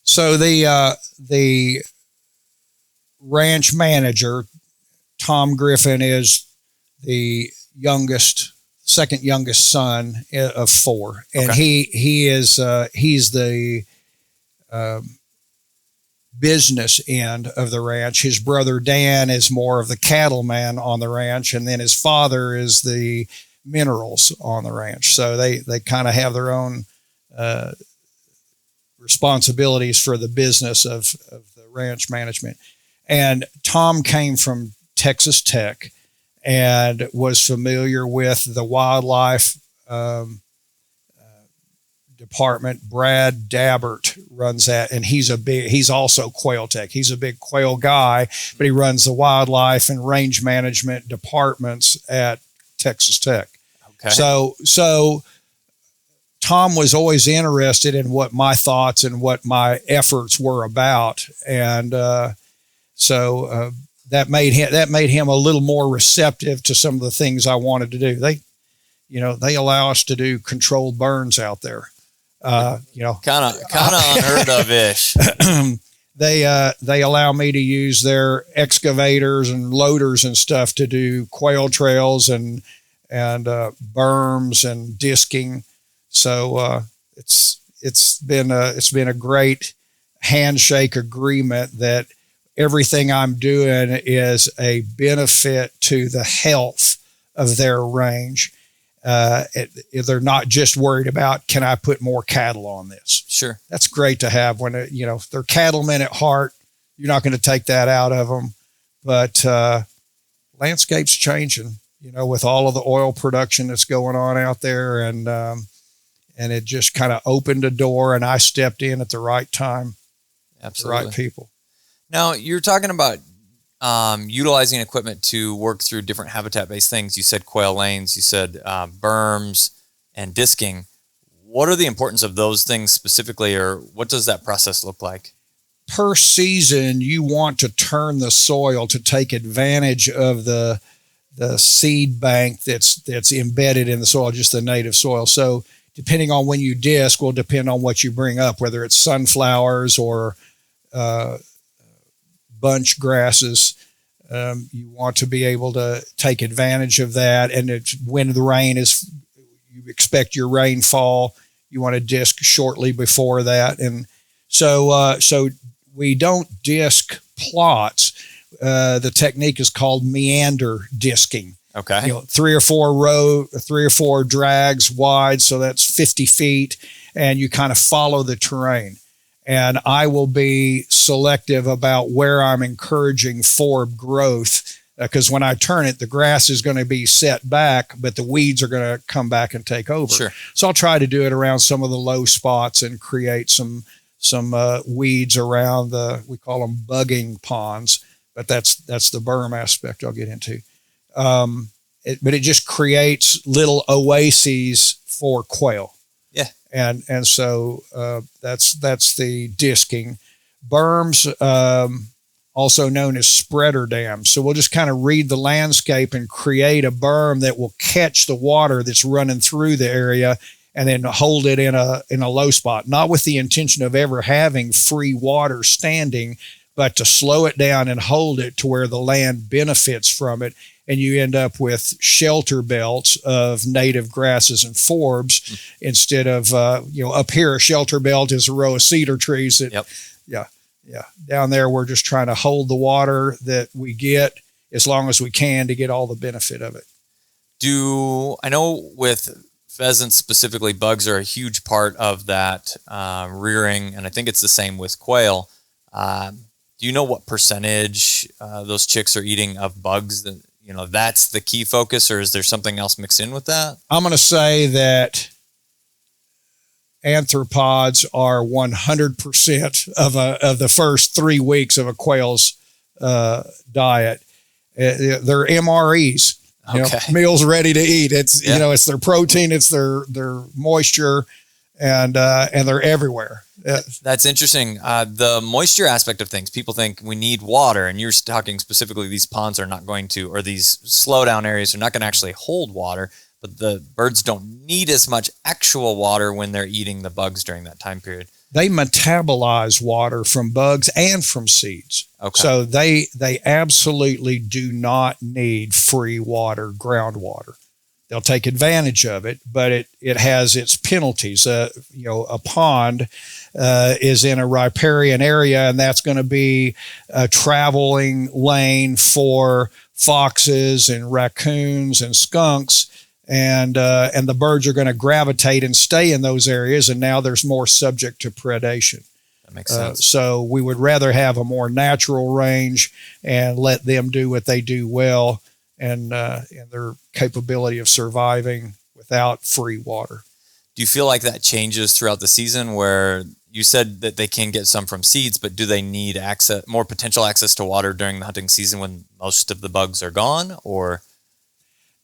So the ranch manager, Tom Griffin, is the second youngest son of four, and he's the business end of the ranch. His brother Dan is more of the cattleman on the ranch, and then his father is the minerals on the ranch. So they kind of have their own responsibilities for the business of the ranch management. And Tom came from Texas Tech and was familiar with the wildlife department. Brad Dabbert runs that, and he's also Quail Tech. He's a big quail guy, but he runs the wildlife and range management departments at Texas Tech. Okay. So Tom was always interested in what my thoughts and what my efforts were about, and so that made him a little more receptive to some of the things I wanted to do. They allow us to do controlled burns out there. Kind of unheard of ish. They allow me to use their excavators and loaders and stuff to do quail trails and berms and disking. So it's been a great handshake agreement that everything I'm doing is a benefit to the health of their range. They're not just worried about, can I put more cattle on this? Sure. That's great to have when, they're cattlemen at heart. You're not going to take that out of them, but landscape's changing, with all of the oil production that's going on out there. And it just kind of opened a door, and I stepped in at the right time. Absolutely. The right people. Now, you're talking about utilizing equipment to work through different habitat-based things. You said quail lanes, you said berms and disking. What are the importance of those things specifically, or what does that process look like? Per season, you want to turn the soil to take advantage of the seed bank that's embedded in the soil, just the native soil. So depending on when you disc will depend on what you bring up, whether it's sunflowers or bunch grasses. You want to be able to take advantage of that. And when the rain is, you expect your rainfall, you want to disc shortly before that. And so we don't disc plots. The technique is called meander disking. Okay. 3 or 4 drags wide. So that's 50 feet. And you kind of follow the terrain. And I will be selective about where I'm encouraging forb growth, because when I turn it, the grass is going to be set back, but the weeds are going to come back and take over. Sure. So I'll try to do it around some of the low spots and create some weeds around we call them bugging ponds, but that's the berm aspect I'll get into. But it just creates little oases for quail. Yeah. And so that's the disking. Berms, also known as spreader dams. So we'll just kind of read the landscape and create a berm that will catch the water that's running through the area and then hold it in a low spot, not with the intention of ever having free water standing, but to slow it down and hold it to where the land benefits from it. And you end up with shelter belts of native grasses and forbs instead of, up here, a shelter belt is a row of cedar trees that, Yep. Yeah. Down there, we're just trying to hold the water that we get as long as we can to get all the benefit of it. I know with pheasants specifically, bugs are a huge part of that rearing, and I think it's the same with quail. Do you know what percentage those chicks are eating of bugs? That that's the key focus, or is there something else mixed in with that? I'm going to say that arthropods are 100% of the first 3 weeks of a quail's diet. They're MREs, meals ready to eat. It's it's their protein, it's their moisture, and they're everywhere. That's interesting. The moisture aspect of things, people think we need water, and you're talking specifically these ponds are not going to, or these slowdown areas are not going to actually hold water. But the birds don't need as much actual water when they're eating the bugs during that time period. They metabolize water from bugs and from seeds. Okay. So they absolutely do not need free water, groundwater. They'll take advantage of it, but it has its penalties. A pond is in a riparian area, and that's going to be a traveling lane for foxes and raccoons and skunks. And the birds are going to gravitate and stay in those areas, and now there's more subject to predation. That makes sense. So we would rather have a more natural range and let them do what they do well, and their capability of surviving without free water. Do you feel like that changes throughout the season, where you said that they can get some from seeds, but do they need more potential access to water during the hunting season when most of the bugs are gone, or?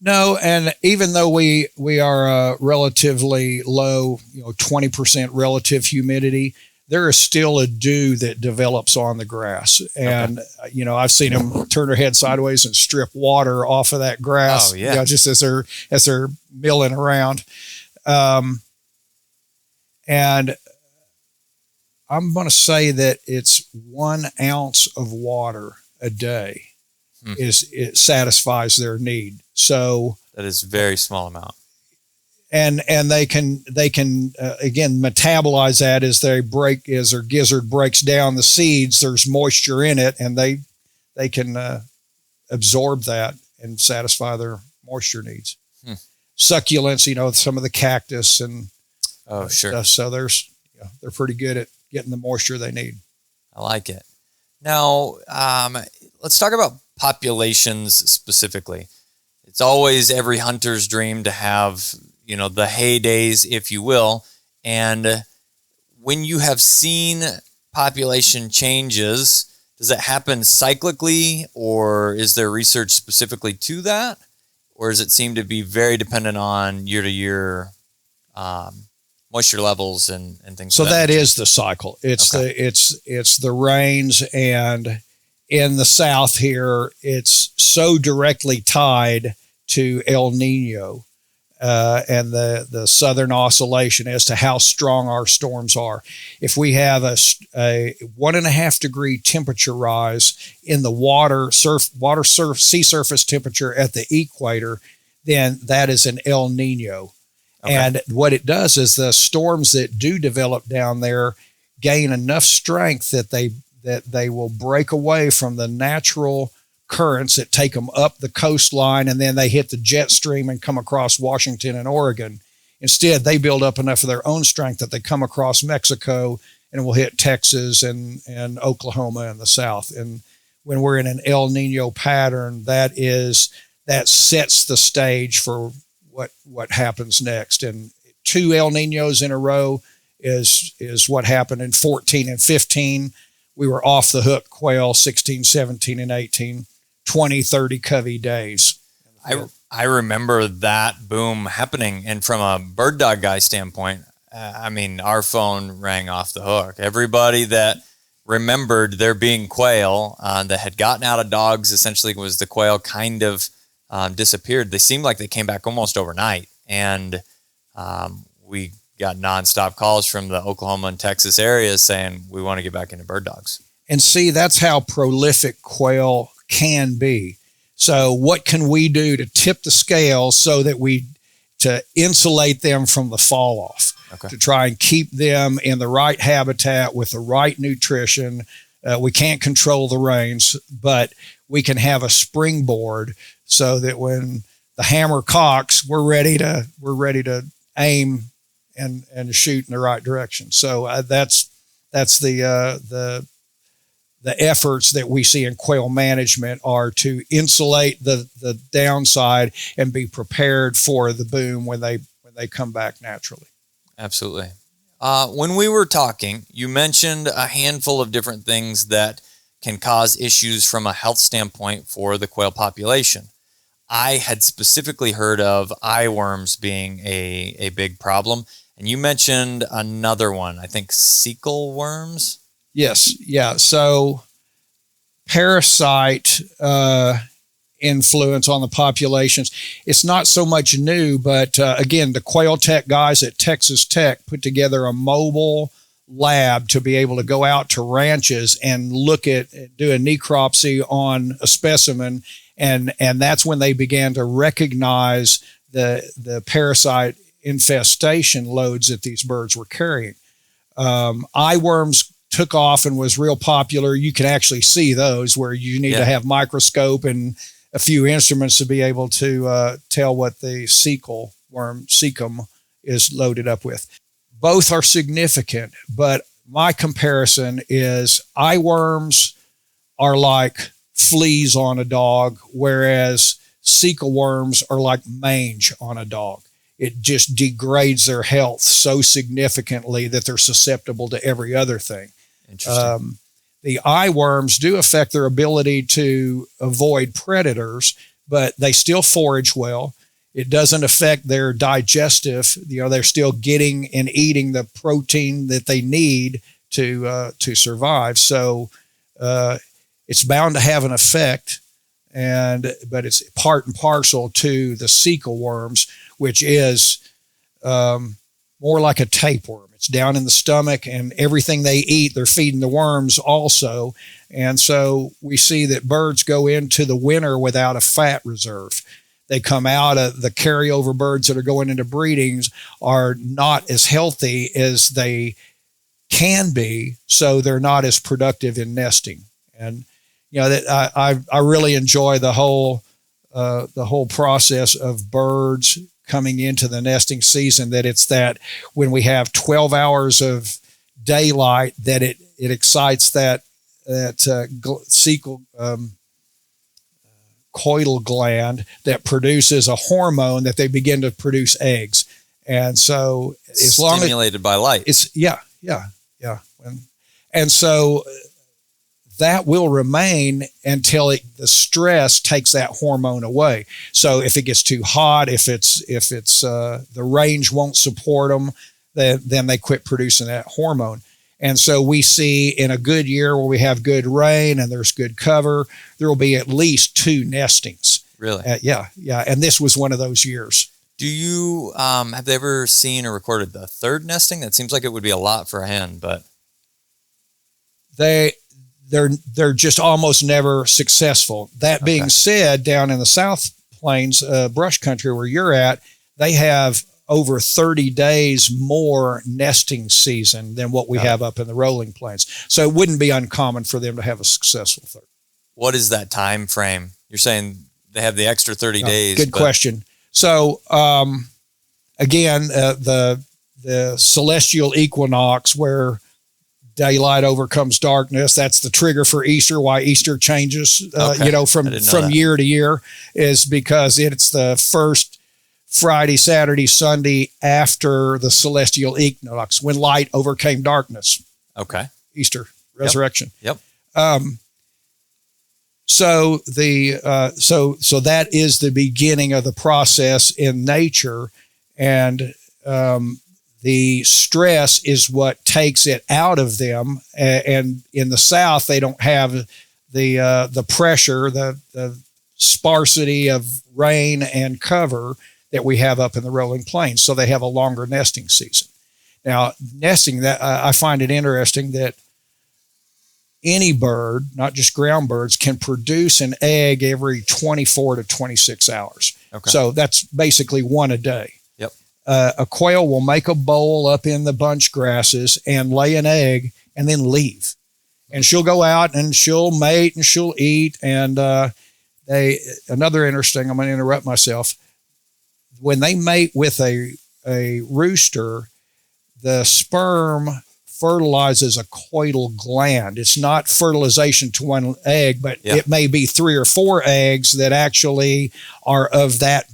No, and even though we are relatively low, 20% relative humidity, there is still a dew that develops on the grass. And, I've seen them turn their head sideways and strip water off of that grass, just as they're milling around. And I'm going to say that it's 1 ounce of water a day. It satisfies their need. So that is a very small amount. And they can again metabolize that as their gizzard breaks down the seeds. There's moisture in it, and they can absorb that and satisfy their moisture needs. Succulents, some of the cactus and sure. Stuff. So they're pretty good at getting the moisture they need. I like it. Now let's talk about populations specifically. It's always every hunter's dream to have, the heydays, if you will. And when you have seen population changes, does it happen cyclically, or is there research specifically to that? Or does it seem to be very dependent on year to year moisture levels and things? So that is the cycle. It's the rains, and in the South here, it's so directly tied to El Nino and the southern oscillation as to how strong our storms are. If we have a 1.5 degree temperature rise in the sea surface temperature at the equator, then that is an El Nino. Okay. And what it does is the storms that do develop down there gain enough strength that they will break away from the natural currents that take them up the coastline, and then they hit the jet stream and come across Washington and Oregon. Instead, they build up enough of their own strength that they come across Mexico and will hit Texas and Oklahoma in the south. And when we're in an El Nino pattern, that sets the stage for what happens next. And 2 El Ninos in a row is what happened in 14 and 15. We were off the hook quail 16, 17, and 18, 20, 30 covey days. I remember that boom happening. And from a bird dog guy standpoint, I mean, our phone rang off the hook. Everybody that remembered there being quail that had gotten out of dogs, essentially was the quail kind of disappeared. They seemed like they came back almost overnight. And we got nonstop calls from the Oklahoma and Texas areas saying, we want to get back into bird dogs. And see, that's how prolific quail can be. So what can we do to tip the scale so that to insulate them from the fall off, okay, to try and keep them in the right habitat with the right nutrition? We can't control the rains, but we can have a springboard so that when the hammer cocks, we're ready to aim and shoot in the right direction. So that's the efforts that we see in quail management are to insulate the downside and be prepared for the boom when they come back naturally. Absolutely. When we were talking, you mentioned a handful of different things that can cause issues from a health standpoint for the quail population. I had specifically heard of eyeworms being a big problem. And you mentioned another one, I think cecal worms? Yes. Yeah. So parasite influence on the populations, it's not so much new, but again, the Quail Tech guys at Texas Tech put together a mobile lab to be able to go out to ranches and do a necropsy on a specimen. And that's when they began to recognize the parasite infestation loads that these birds were carrying. Eyeworms took off and was real popular. You can actually see those where you need to have microscope and a few instruments to be able to tell what the cecal worm, cecum, is loaded up with. Both are significant, but my comparison is eyeworms are like fleas on a dog, whereas cecal worms are like mange on a dog. It just degrades their health so significantly that they're susceptible to every other thing. Interesting. The eyeworms do affect their ability to avoid predators, but they still forage well. It doesn't affect their digestive. They're still getting and eating the protein that they need to survive. So it's bound to have an effect, but it's part and parcel to the cecal worms, which is more like a tapeworm. It's down in the stomach, and everything they eat, they're feeding the worms also. And so we see that birds go into the winter without a fat reserve. They come out of the carryover birds that are going into breedings are not as healthy as they can be, so they're not as productive in nesting. And that I really enjoy the whole process of birds coming into the nesting season, that it's that when we have 12 hours of daylight, that it excites that cecal coital gland that produces a hormone that they begin to produce eggs. And so as long as stimulated by light. Yeah. And so that will remain until the stress takes that hormone away. So if it gets too hot, if it's the range won't support them, then they quit producing that hormone. And so we see in a good year where we have good rain and there's good cover, there will be at least 2 nestings. Really? Yeah. And this was one of those years. Do you have they ever seen or recorded the 3rd nesting? That seems like it would be a lot for a hen, but they're just almost never successful. That being said, down in the South Plains, brush country where you're at, they have over 30 days more nesting season than what we have up in the rolling plains. So it wouldn't be uncommon for them to have a successful 3rd. What is that time frame? You're saying they have the extra 30 days. Good question. So again, the celestial equinox where daylight overcomes darkness, that's the trigger for Easter, why Easter changes, from year to year, is because it's the first Friday, Saturday, Sunday after the celestial equinox, when light overcame darkness. Okay. Easter, resurrection. Yep. So that is the beginning of the process in nature, and the stress is what takes it out of them. And in the South, they don't have the pressure, the sparsity of rain and cover that we have up in the rolling plains. So they have a longer nesting season. Now, nesting, that I find it interesting that any bird, not just ground birds, can produce an egg every 24 to 26 hours. Okay. So that's basically 1 a day. Yep. A quail will make a bowl up in the bunch grasses and lay an egg and then leave. And she'll go out and she'll mate and she'll eat. And another interesting, I'm going to interrupt myself. When they mate with a rooster, the sperm fertilizes a coital gland. It's not fertilization to one egg, but it may be 3 or 4 eggs that actually are of that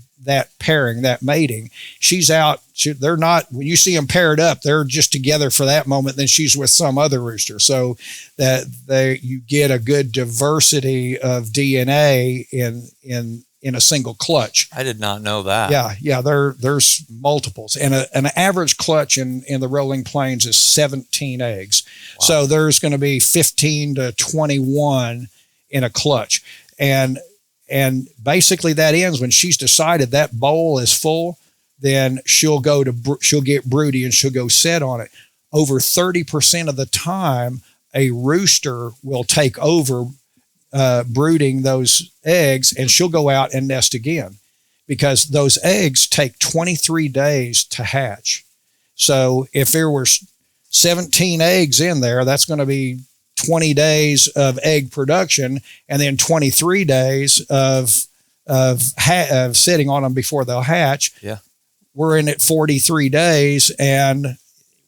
pairing, that mating. She's out. They're not, when you see them paired up, they're just together for that moment. Then she's with some other rooster. So that you get a good diversity of DNA in a single clutch. I did not know that. Yeah. There's multiples, and an average clutch in the rolling plains is 17 eggs. Wow. So there's going to be 15 to 21 in a clutch, and basically that ends when she's decided that bowl is full. Then she'll get broody and she'll go set on it. Over 30% of the time, a rooster will take over brooding those eggs, and she'll go out and nest again, because those eggs take 23 days to hatch. So if there were 17 eggs in there, that's going to be 20 days of egg production, and then 23 days of sitting on them before they'll hatch. Yeah. We're in at 43 days, and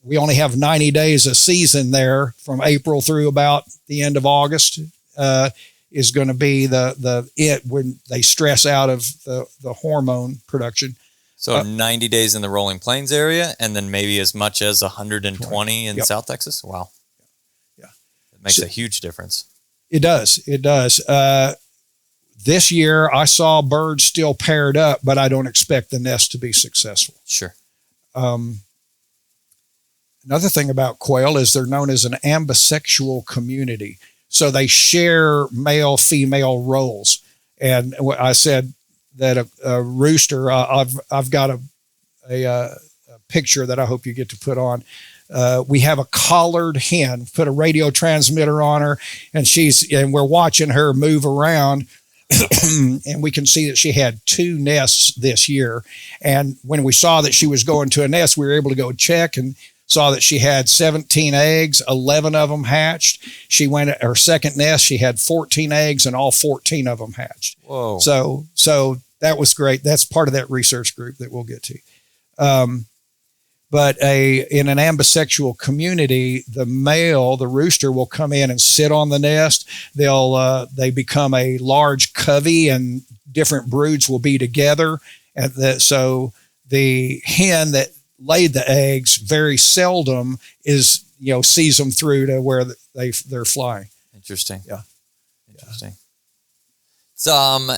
we only have 90 days a season there from April through about the end of August. Is going to be when they stress out of the hormone production. So 90 days in the rolling plains area, and then maybe as much as 120 in South Texas. Wow. Yeah. It makes a huge difference. It does. This year I saw birds still paired up, but I don't expect the nest to be successful. Sure. Another thing about quail is they're known as an ambisexual community. So they share male-female roles. And I said that a rooster, I've got a picture that I hope you get to put on. We have a collared hen, put a radio transmitter on her, and we're watching her move around. And we can see that she had 2 nests this year. And when we saw that she was going to a nest, we were able to go check and saw that she had 17 eggs, 11 of them hatched. She went at her second nest, she had 14 eggs, and all 14 of them hatched. Whoa. So that was great. That's part of that research group that we'll get to. But in an ambisexual community, the male, the rooster, will come in and sit on the nest. They become a large covey, and different broods will be together. And so the hen that laid the eggs very seldom sees them through to where they're flying. Interesting. Yeah. Interesting. So,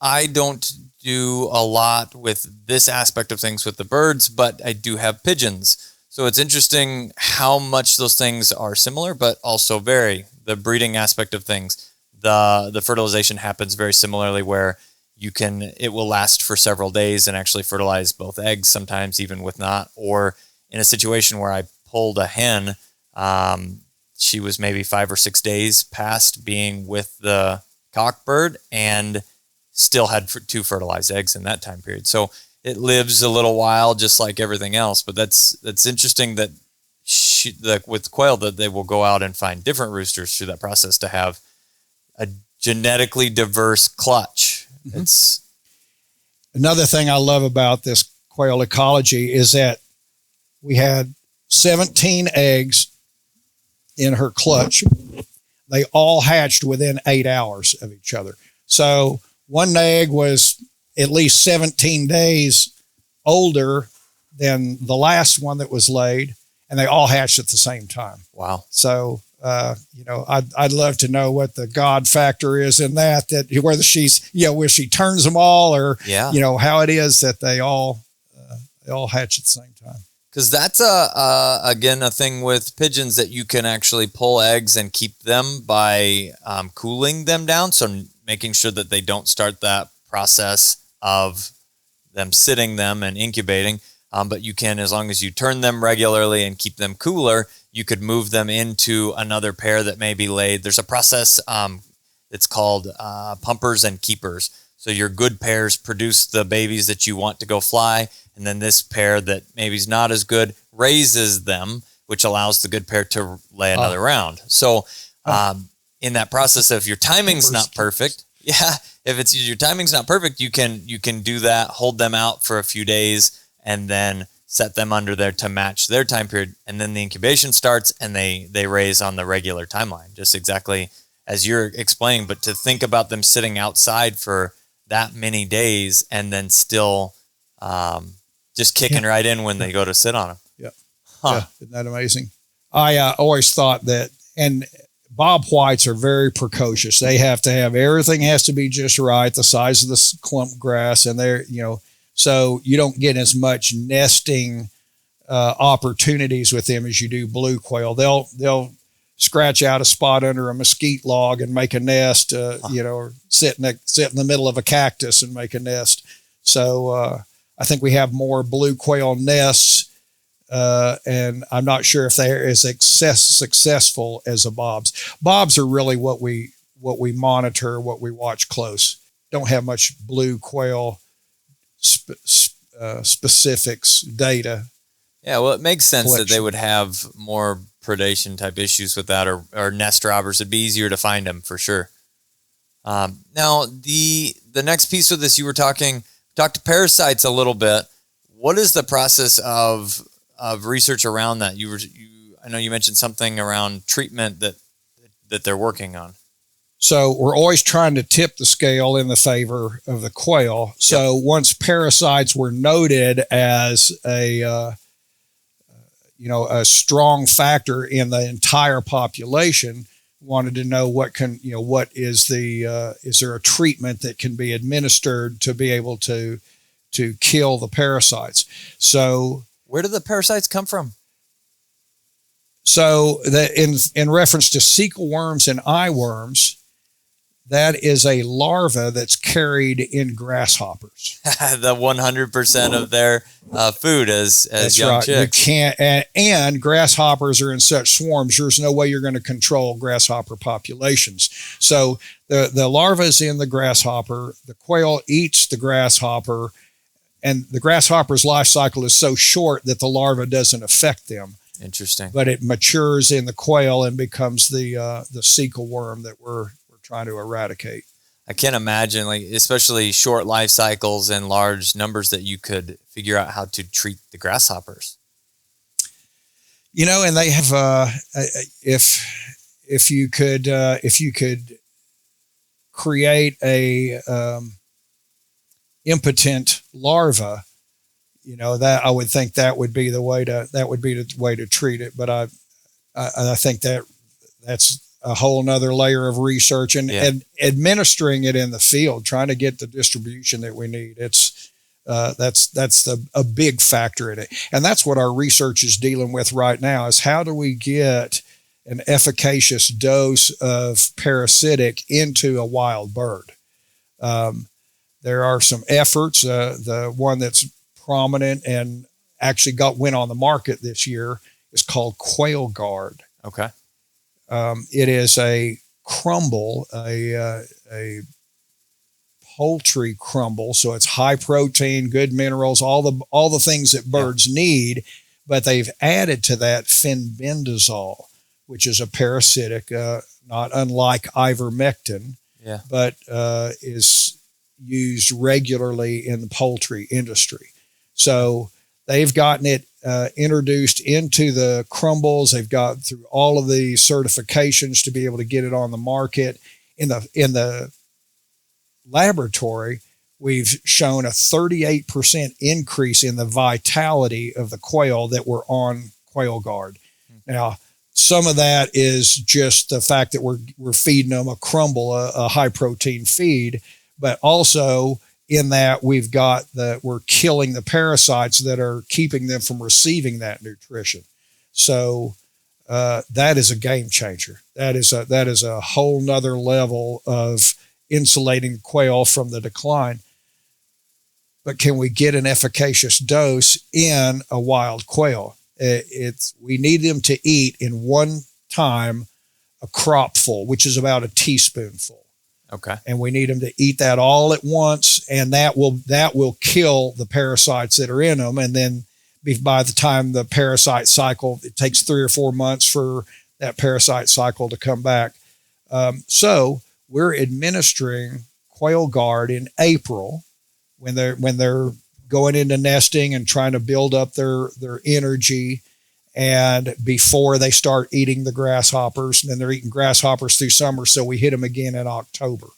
I don't do a lot with this aspect of things with the birds, but I do have pigeons. So it's interesting how much those things are similar, but also vary. The breeding aspect of things, the fertilization happens very similarly, where it will last for several days and actually fertilize both eggs, sometimes even with not. Or in a situation where I pulled a hen, she was maybe 5 or 6 days past being with the cockbird and still had 2 fertilized eggs in that time period. So it lives a little while, just like everything else. But that's interesting that with quail, that they will go out and find different roosters through that process to have a genetically diverse clutch. Mm-hmm. It's another thing I love about this quail ecology is that we had 17 eggs in her clutch. They all hatched within 8 hours of each other. So one egg was at least 17 days older than the last one that was laid, and they all hatched at the same time. Wow. So, I'd love to know what the God factor is in that whether she's, where she turns them all, or, how it is that they all hatch at the same time. Because that's again a thing with pigeons, that you can actually pull eggs and keep them by cooling them down. So making sure that they don't start that process of them sitting them and incubating. But you can, as long as you turn them regularly and keep them cooler, you could move them into another pair that may be laid. There's a process it's called pumpers and keepers. So your good pairs produce the babies that you want to go fly, and then this pair that maybe is not as good raises them, which allows the good pair to lay another round. So in that process, if your timing's not perfect, if your timing's not perfect, you can do that, hold them out for a few days, and then set them under there to match their time period. And then the incubation starts and they raise on the regular timeline, just exactly as you're explaining. But to think about them sitting outside for that many days and then still just kicking right in when they go to sit on them. Yeah. Yeah. Isn't that amazing? I always thought that, and Bob Whites are very precocious. They have to have, everything has to be just right, the size of the clump grass, and they're, so you don't get as much nesting opportunities with them as you do blue quail. They'll scratch out a spot under a mesquite log and make a nest, or sit in the middle of a cactus and make a nest. So I think we have more blue quail nests, and I'm not sure if they're as successful as the bobs. Bobs are really what we monitor, what we watch close. Don't have much blue quail specifics data. Yeah, well, it makes sense that they would have more predation type issues with that, or nest robbers. It'd be easier to find them for sure. Now, the next piece of this, you were talked to parasites a little bit. What is the process of research around that? I know you mentioned something around treatment that they're working on. So we're always trying to tip the scale in the favor of the quail. So once parasites were noted as a strong factor in the entire population, wanted to know is there a treatment that can be administered to be able to kill the parasites? So where do the parasites come from? So in reference to cecal worms and eyeworms, that is a larva that's carried in grasshoppers. The 100% of their food as young chicks. You can't, and grasshoppers are in such swarms, there's no way you're going to control grasshopper populations. So the larva is in the grasshopper, the quail eats the grasshopper, and the grasshopper's life cycle is so short that the larva doesn't affect them. Interesting. But it matures in the quail and becomes the cecal worm that we're trying to eradicate. I can't imagine, especially short life cycles and large numbers, that you could figure out how to treat the grasshoppers. And they have if you could create a impotent larva, that I would think that would be the way to treat it. But I think that's a whole nother layer of research and administering it in the field, trying to get the distribution that we need. It's That's a big factor in it. And that's what our research is dealing with right now is how do we get an efficacious dose of parasitic into a wild bird? There are some efforts. The one that's prominent and actually went on the market this year is called Quail Guard. Okay. It is a crumble, a poultry crumble, so it's high protein, good minerals, all the things that birds need, but they've added to that fenbendazole, which is a parasitic, not unlike ivermectin, but is used regularly in the poultry industry. So they've gotten it introduced into the crumbles. They've got through all of the certifications to be able to get it on the market. In the laboratory, we've shown a 38% increase in the vitality of the quail that were on Quail Guard. Now, some of that is just the fact that we're feeding them a crumble, a high protein feed, but also in that we're killing the parasites that are keeping them from receiving that nutrition. So that is a game changer. That is a whole nother level of insulating quail from the decline. But can we get an efficacious dose in a wild quail? We need them to eat in one time a cropful, which is about a teaspoonful. Okay. And we need them to eat that all at once, and that will kill the parasites that are in them. And then by the time the parasite cycle, it takes 3 or 4 months for that parasite cycle to come back. So we're administering Quail Guard in April when they're going into nesting and trying to build up their energy, and before they start eating the grasshoppers. And then they're eating grasshoppers through summer, so we hit them again in October.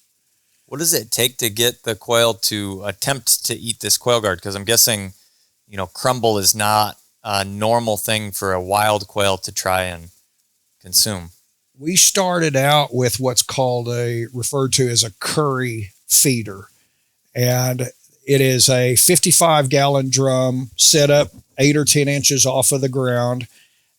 What does it take to get the quail to attempt to eat this Quail Guard? Because I'm guessing, crumble is not a normal thing for a wild quail to try and consume. We started out with what's referred to as a curry feeder. And it is a 55-gallon drum set up 8 or 10 inches off of the ground,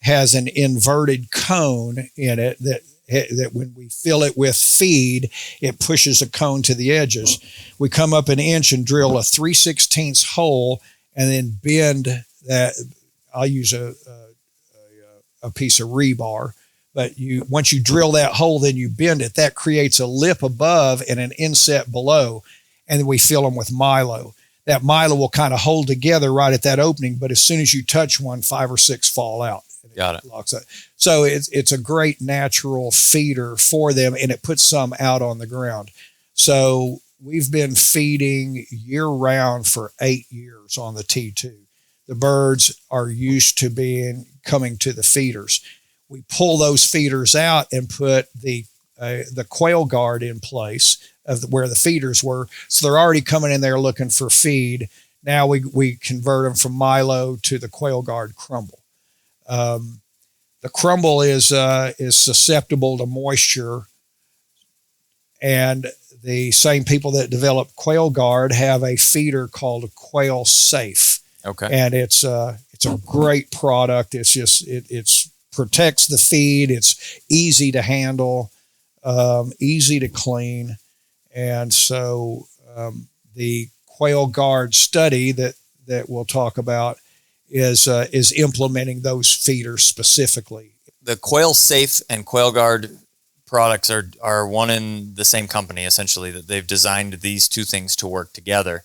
has an inverted cone in it that when we fill it with feed, it pushes a cone to the edges. We come up an inch and drill a 3/16 hole and then bend that. I'll use a piece of rebar, but once you drill that hole, then you bend it. That creates a lip above and an inset below, and then we fill them with Milo. That Milo will kind of hold together right at that opening, but as soon as you touch one, 5 or 6 fall out. Got it. Locks up. So it's a great natural feeder for them, and it puts some out on the ground. So we've been feeding year-round for 8 years on the T2. The birds are used to coming to the feeders. We pull those feeders out and put the Quail Guard in place of where the feeders were. So they're already coming in there looking for feed. Now we convert them from Milo to the Quail Guard crumble. The crumble is susceptible to moisture, and the same people that developed Quail Guard have a feeder called a Quail Safe. Okay. And it's a great product. It's just it protects the feed. It's easy to handle, easy to clean. And so the Quail Guard study that we'll talk about is implementing those feeders specifically. The Quail Safe and Quail Guard products are one in the same company, essentially, that they've designed these two things to work together.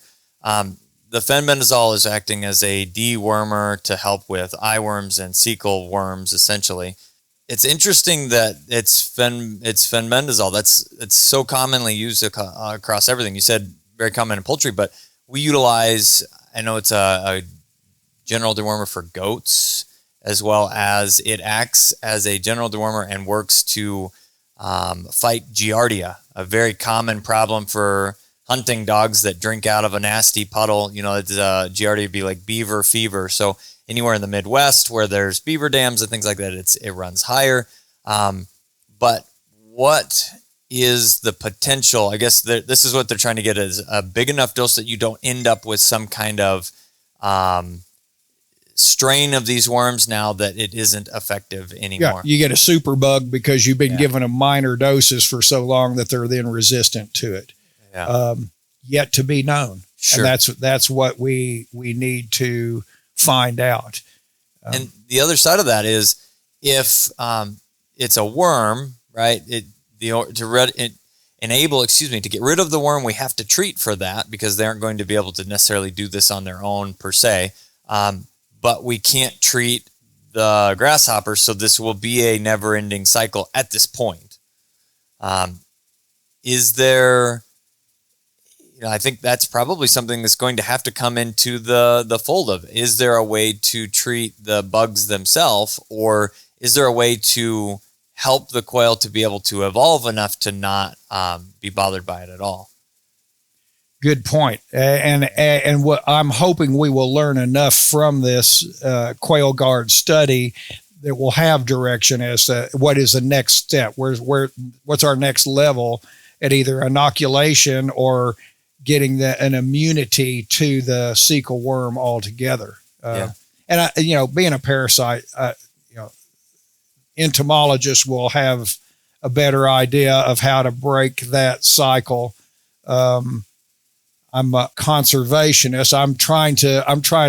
The fenbendazole is acting as a dewormer to help with eyeworms and cecal worms, essentially. It's interesting that it's fenbendazole. It's so commonly used across everything. You said very common in poultry, but we utilize, I know it's a general dewormer for goats, as well as it acts as a general dewormer and works to fight giardia, a very common problem for hunting dogs that drink out of a nasty puddle. Giardia would be like beaver fever. So anywhere in the Midwest where there's beaver dams and things like that, it runs higher. But what is the potential, I guess this is what they're trying to get, is a big enough dose that you don't end up with some kind of strain of these worms now that it isn't effective anymore. Yeah, you get a super bug because you've been giving them minor doses for so long that they're then resistant to it. Yeah. Yet to be known. Sure. And that's what we need to find out. And the other side of that is, if it's a worm, right? To get rid of the worm, we have to treat for that, because they aren't going to be able to necessarily do this on their own per se. But we can't treat the grasshopper, so this will be a never-ending cycle at this point. Is there? I think that's probably something that's going to have to come into the fold of. Is there a way to treat the bugs themselves, or is there a way to help the quail to be able to evolve enough to not be bothered by it at all? Good point. And what I'm hoping we will learn enough from this Quail Guard study that we'll have direction as to what is the next step. What's our next level at either inoculation or getting an immunity to the cecal worm altogether. And being a parasite, entomologists will have a better idea of how to break that cycle. I'm a conservationist. I'm trying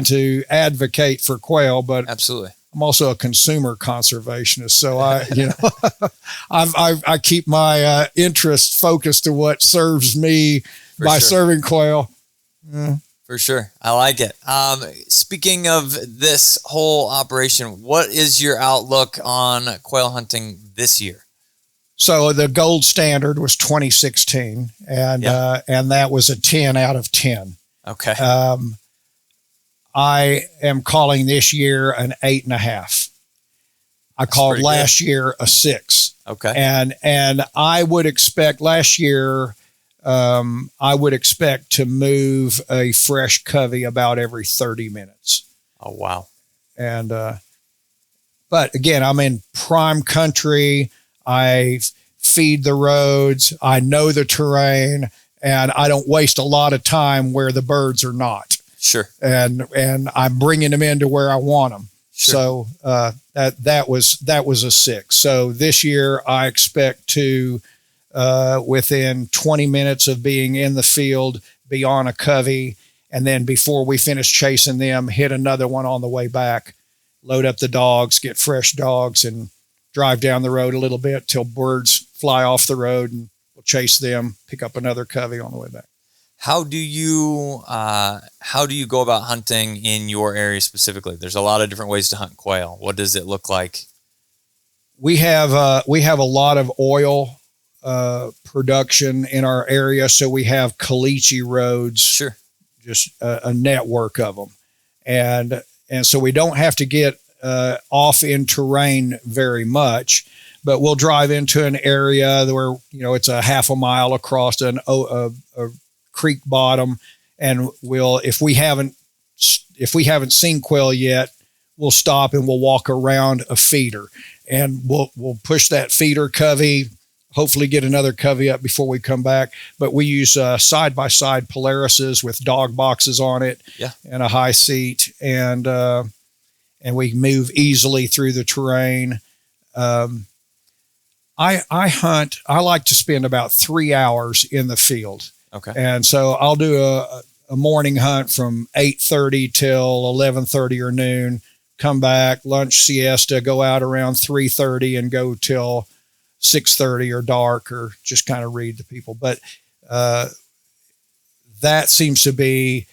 to advocate for quail, but absolutely, I'm also a consumer conservationist. So I keep my interest focused to what serves me by serving quail. For sure. I like it. Speaking of this whole operation, what is your outlook on quail hunting this year? So the gold standard was 2016, and that was a 10 out of 10. Okay. I am calling this year an 8.5. I called last year a 6. Okay. And I would expect last year, I would expect to move a fresh covey about every 30 minutes. Oh, wow. And, but again, I'm in prime country. I feed the roads. I know the terrain, and I don't waste a lot of time where the birds are not. Sure. And I'm bringing them into where I want them. Sure. So, that was a 6. So this year I expect to, within 20 minutes of being in the field, be on a covey, and then before we finish chasing them, hit another one on the way back, load up the dogs, get fresh dogs, and drive down the road a little bit till birds fly off the road, and we'll chase them, pick up another covey on the way back. How do you go about hunting in your area specifically? There's a lot of different ways to hunt quail. What does it look like? We have a lot of oil production in our area, so we have caliche roads. Sure. Just a network of them, and so we don't have to get off in terrain very much, but we'll drive into an area where it's a half a mile across a creek bottom, and if we haven't seen quail yet, we'll stop and we'll walk around a feeder, and we'll push that feeder covey, hopefully get another covey up before we come back. But we use side-by-side Polarises with dog boxes on it, and a high seat, and we move easily through the terrain. I like to spend about 3 hours in the field. Okay. And so I'll do a morning hunt from 8:30 till 11:30 or noon, come back, lunch siesta, go out around 3:30 and go till 6:30 or dark, or just kind of read the people. But that seems to be,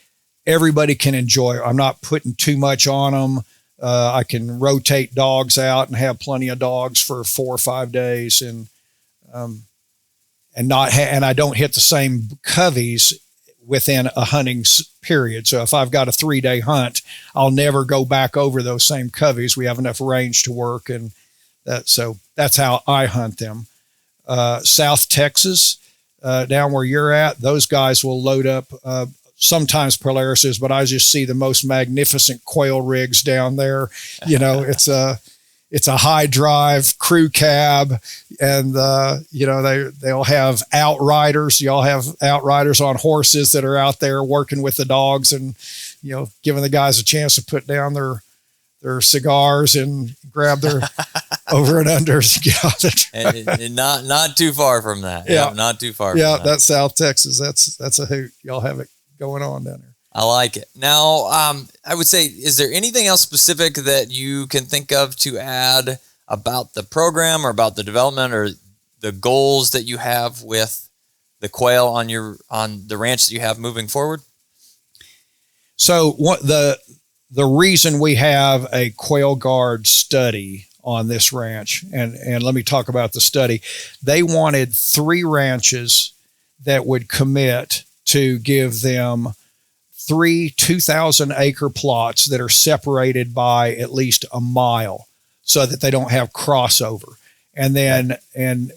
everybody can enjoy it. I'm not putting too much on them. I can rotate dogs out and have plenty of dogs for 4 or 5 days, and I don't hit the same coveys within a hunting period. So if I've got a 3-day hunt, I'll never go back over those same coveys. We have enough range to work, and so that's how I hunt them. South Texas, down where you're at, those guys will load up sometimes Polarises, but I just see the most magnificent quail rigs down there. It's it's a high drive crew cab, and they'll have outriders. Y'all have outriders on horses that are out there working with the dogs, and giving the guys a chance to put down their cigars and grab their over and unders and get out the track. And not too far from that. Yeah, not too far. Yeah, from that. that's South Texas. That's a hoot. Y'all have it going on down there. I like it. Now, I would say, is there anything else specific that you can think of to add about the program or about the development or the goals that you have with the quail on the ranch that you have moving forward? So what the reason we have a Quail Guard study on this ranch, and let me talk about the study. They wanted 3 ranches that would commit to give them 3 2,000-acre plots that are separated by at least a mile so that they don't have crossover. And then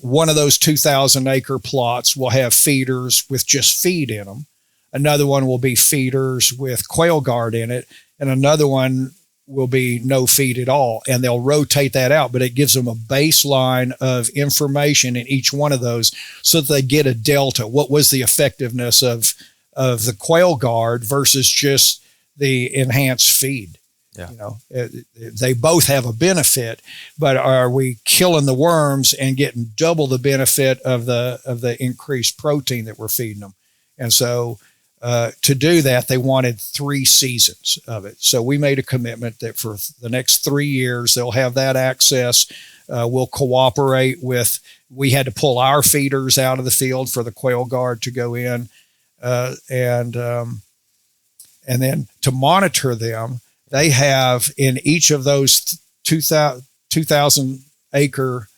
one of those 2,000-acre plots will have feeders with just feed in them. Another one will be feeders with Quail Guard in it. And another one will be no feed at all. And they'll rotate that out, but it gives them a baseline of information in each one of those so that they get a delta. What was the effectiveness of the Quail Guard versus just the enhanced feed? Yeah. They both have a benefit, but are we killing the worms and getting double the benefit of the increased protein that we're feeding them? And so to do that, they wanted 3 seasons of it. So we made a commitment that for the next 3 years, they'll have that access. We'll cooperate with, we had to pull our feeders out of the field for the Quail Guard to go in. And then to monitor them, they have in each of those 2,000 acre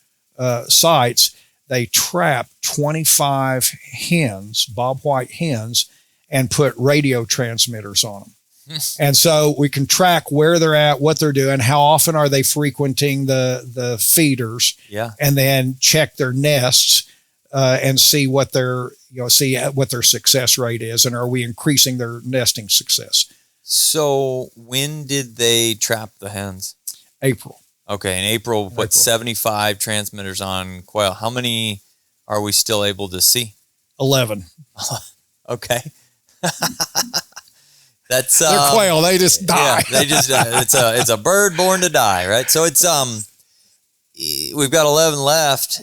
sites, they trap 25 hens, bob white hens, and put radio transmitters on them. And so we can track where they're at, what they're doing, how often are they frequenting the feeders, and then check their nests and see what their success rate is, and are we increasing their nesting success. So when did they trap the hens? April. Okay, in April, 75 transmitters on quail. How many are we still able to see? 11. Okay. That's they're quail. They just die. Yeah, they just it's a bird born to die, right? So it's we've got 11 left.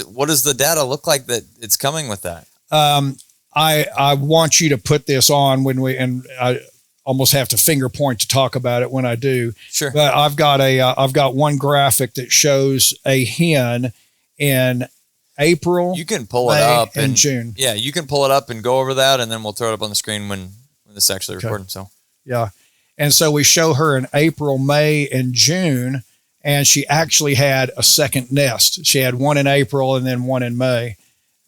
What does the data look like that it's coming with that? I want you to put this on when I almost have to finger point to talk about it when I do. Sure. But I've got one graphic that shows a hen in April. You can pull it up in June. Yeah, you can pull it up and go over that, and then we'll throw it up on the screen when this is actually recording. So yeah, and so we show her in April, May, and June, and she actually had a second nest. She had one in April and then one in May,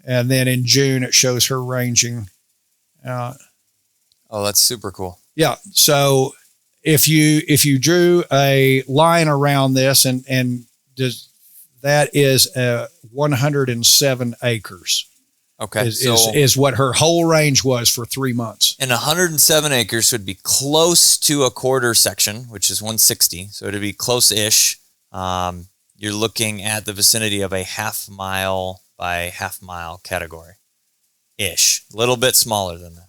and then in June it shows her ranging. Oh, that's super cool. Yeah. So if you drew a line around this and that is 107 acres. Okay. Is what her whole range was for 3 months. And 107 acres would be close to a quarter section, which is 160. So it'd be close-ish. You're looking at the vicinity of a half mile by half mile category-ish. A little bit smaller than that.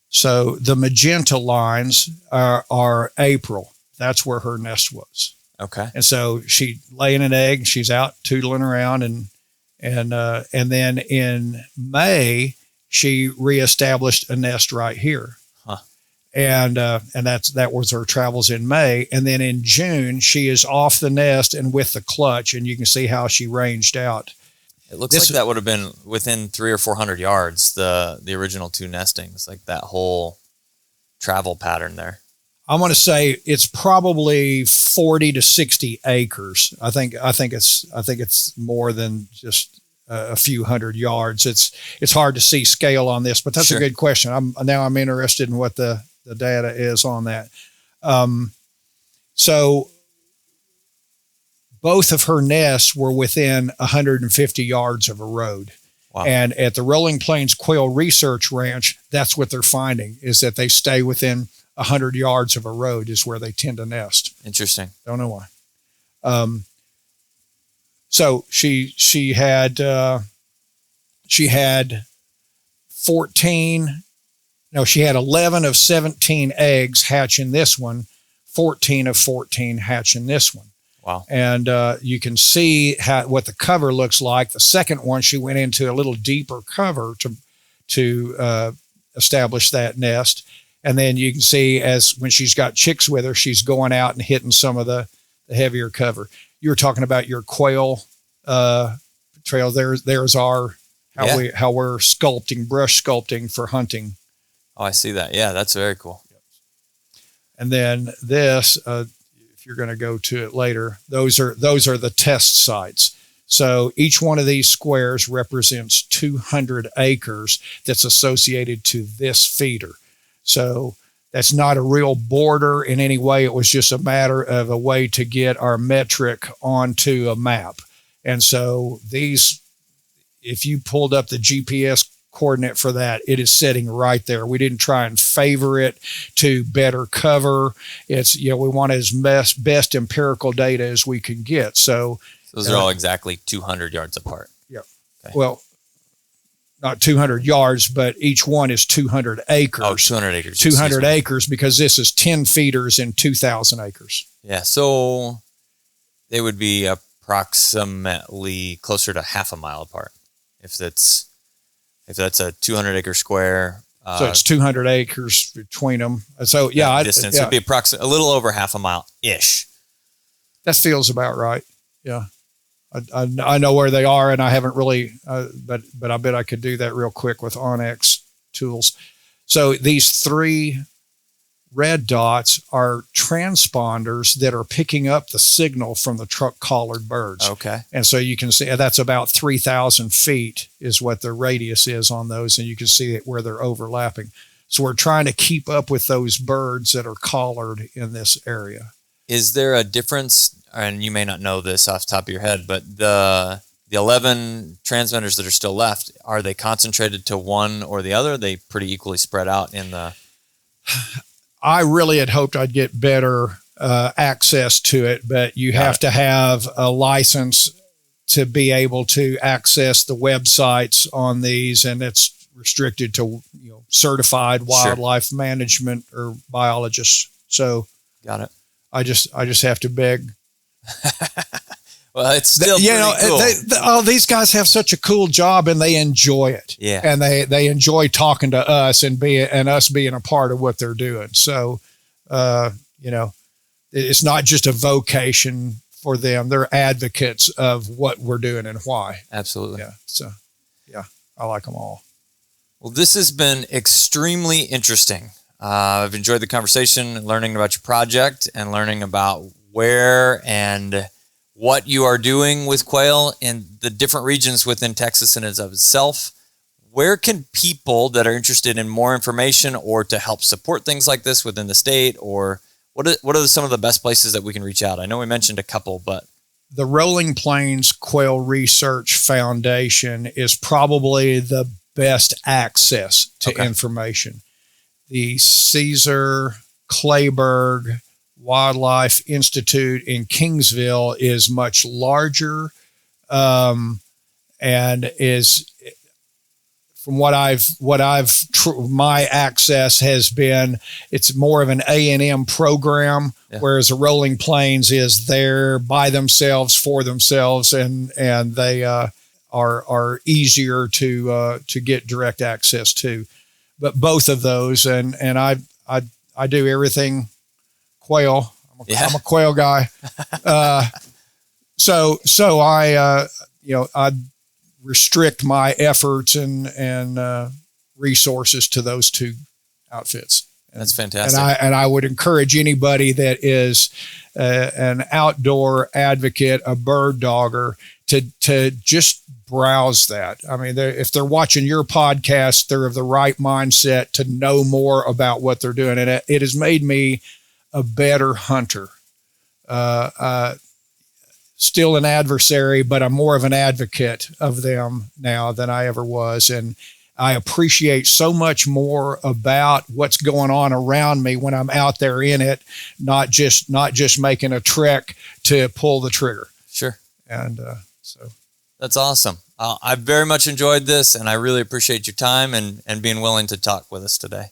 So the magenta lines are April. That's where her nest was. Okay. And so she laying an egg. She's out tootling around, and then in May she reestablished a nest right here. Huh. And that was her travels in May. And then in June she is off the nest and with the clutch, and you can see how she ranged out. It looks like that would have been within 300 or 400 yards, the original 2 nestings, like that whole travel pattern there. I'm going to say it's probably 40 to 60 acres. I think it's more than just a few hundred yards. It's hard to see scale on this, but that's Sure. a good question. I'm interested in what the data is on that. So both of her nests were within 150 yards of a road. Wow. And at the Rolling Plains Quail Research Ranch, that's what they're finding, is that they stay within 100 yards of a road is where they tend to nest. Interesting. Don't know why. So she had 11 of 17 eggs hatch in this one, 14 of 14 hatch in this one. Wow. And you can see what the cover looks like. The second one, she went into a little deeper cover to establish that nest. And then you can see when she's got chicks with her, she's going out and hitting some of the heavier cover. You were talking about your quail trail. There's our how we're brush sculpting for hunting. Oh, I see that. Yeah, that's very cool. And then this, if you're going to go to it later, those are the test sites. So each one of these squares represents 200 acres that's associated to this feeder. So that's not a real border in any way. It was just a matter of a way to get our metric onto a map. And so if you pulled up the GPS coordinate for that, it is sitting right there. We didn't try and favor it to better cover. It's, we want as best empirical data as we can get. So those are all exactly 200 yards apart. Yeah. Okay. Well, not 200 yards, but each one is 200 acres. Oh, 200 acres. 200 acres, because this is 10 feeders in 2,000 acres. Yeah. So they would be approximately closer to half a mile apart. If that's a 200 acre square. So it's 200 acres between them. So distance would be approximately a little over half a mile ish. That feels about right. Yeah. I know where they are, and I haven't really, but I bet I could do that real quick with Onyx tools. So these 3 red dots are transponders that are picking up the signal from the truck-collared birds. Okay. And so you can see that's about 3,000 feet is what the radius is on those, and you can see it where they're overlapping. So we're trying to keep up with those birds that are collared in this area. Is there a difference, and you may not know this off the top of your head, but the 11 transmitters that are still left, are they concentrated to one or the other? Are they pretty equally spread out in the... I really had hoped I'd get better access to it, but you have to have a license to be able to access the websites on these, and it's restricted to certified wildlife management or biologists. So got it. I just have to beg. Well, it's still pretty cool. These guys have such a cool job, and they enjoy it. Yeah, and they enjoy talking to us and us being a part of what they're doing. So, it's not just a vocation for them; they're advocates of what we're doing and why. Absolutely. Yeah. So, I like them all. Well, this has been extremely interesting. I've enjoyed the conversation, learning about your project and learning about where and what you are doing with quail in the different regions within Texas and as of itself. Where can people that are interested in more information or to help support things like this within the state, or what are some of the best places that we can reach out? I know we mentioned a couple, but the Rolling Plains Quail Research Foundation is probably the best access to information. The Caesar Clayburgh Wildlife Institute in Kingsville is much larger, and is, from my access has been, it's more of an A&M program, whereas the Rolling Plains is there by themselves for themselves, and they are easier to get direct access to. But both of those, and I do everything quail. I'm a quail guy. So I restrict my efforts and resources to those 2 outfits. That's fantastic. And I would encourage anybody that is an outdoor advocate, a bird dogger, to just browse that. I mean, if they're watching your podcast, they're of the right mindset to know more about what they're doing. And it has made me a better hunter. Still an adversary, but I'm more of an advocate of them now than I ever was. And I appreciate so much more about what's going on around me when I'm out there in it, not just making a trek to pull the trigger. Sure. And so that's awesome. I very much enjoyed this, and I really appreciate your time and being willing to talk with us today.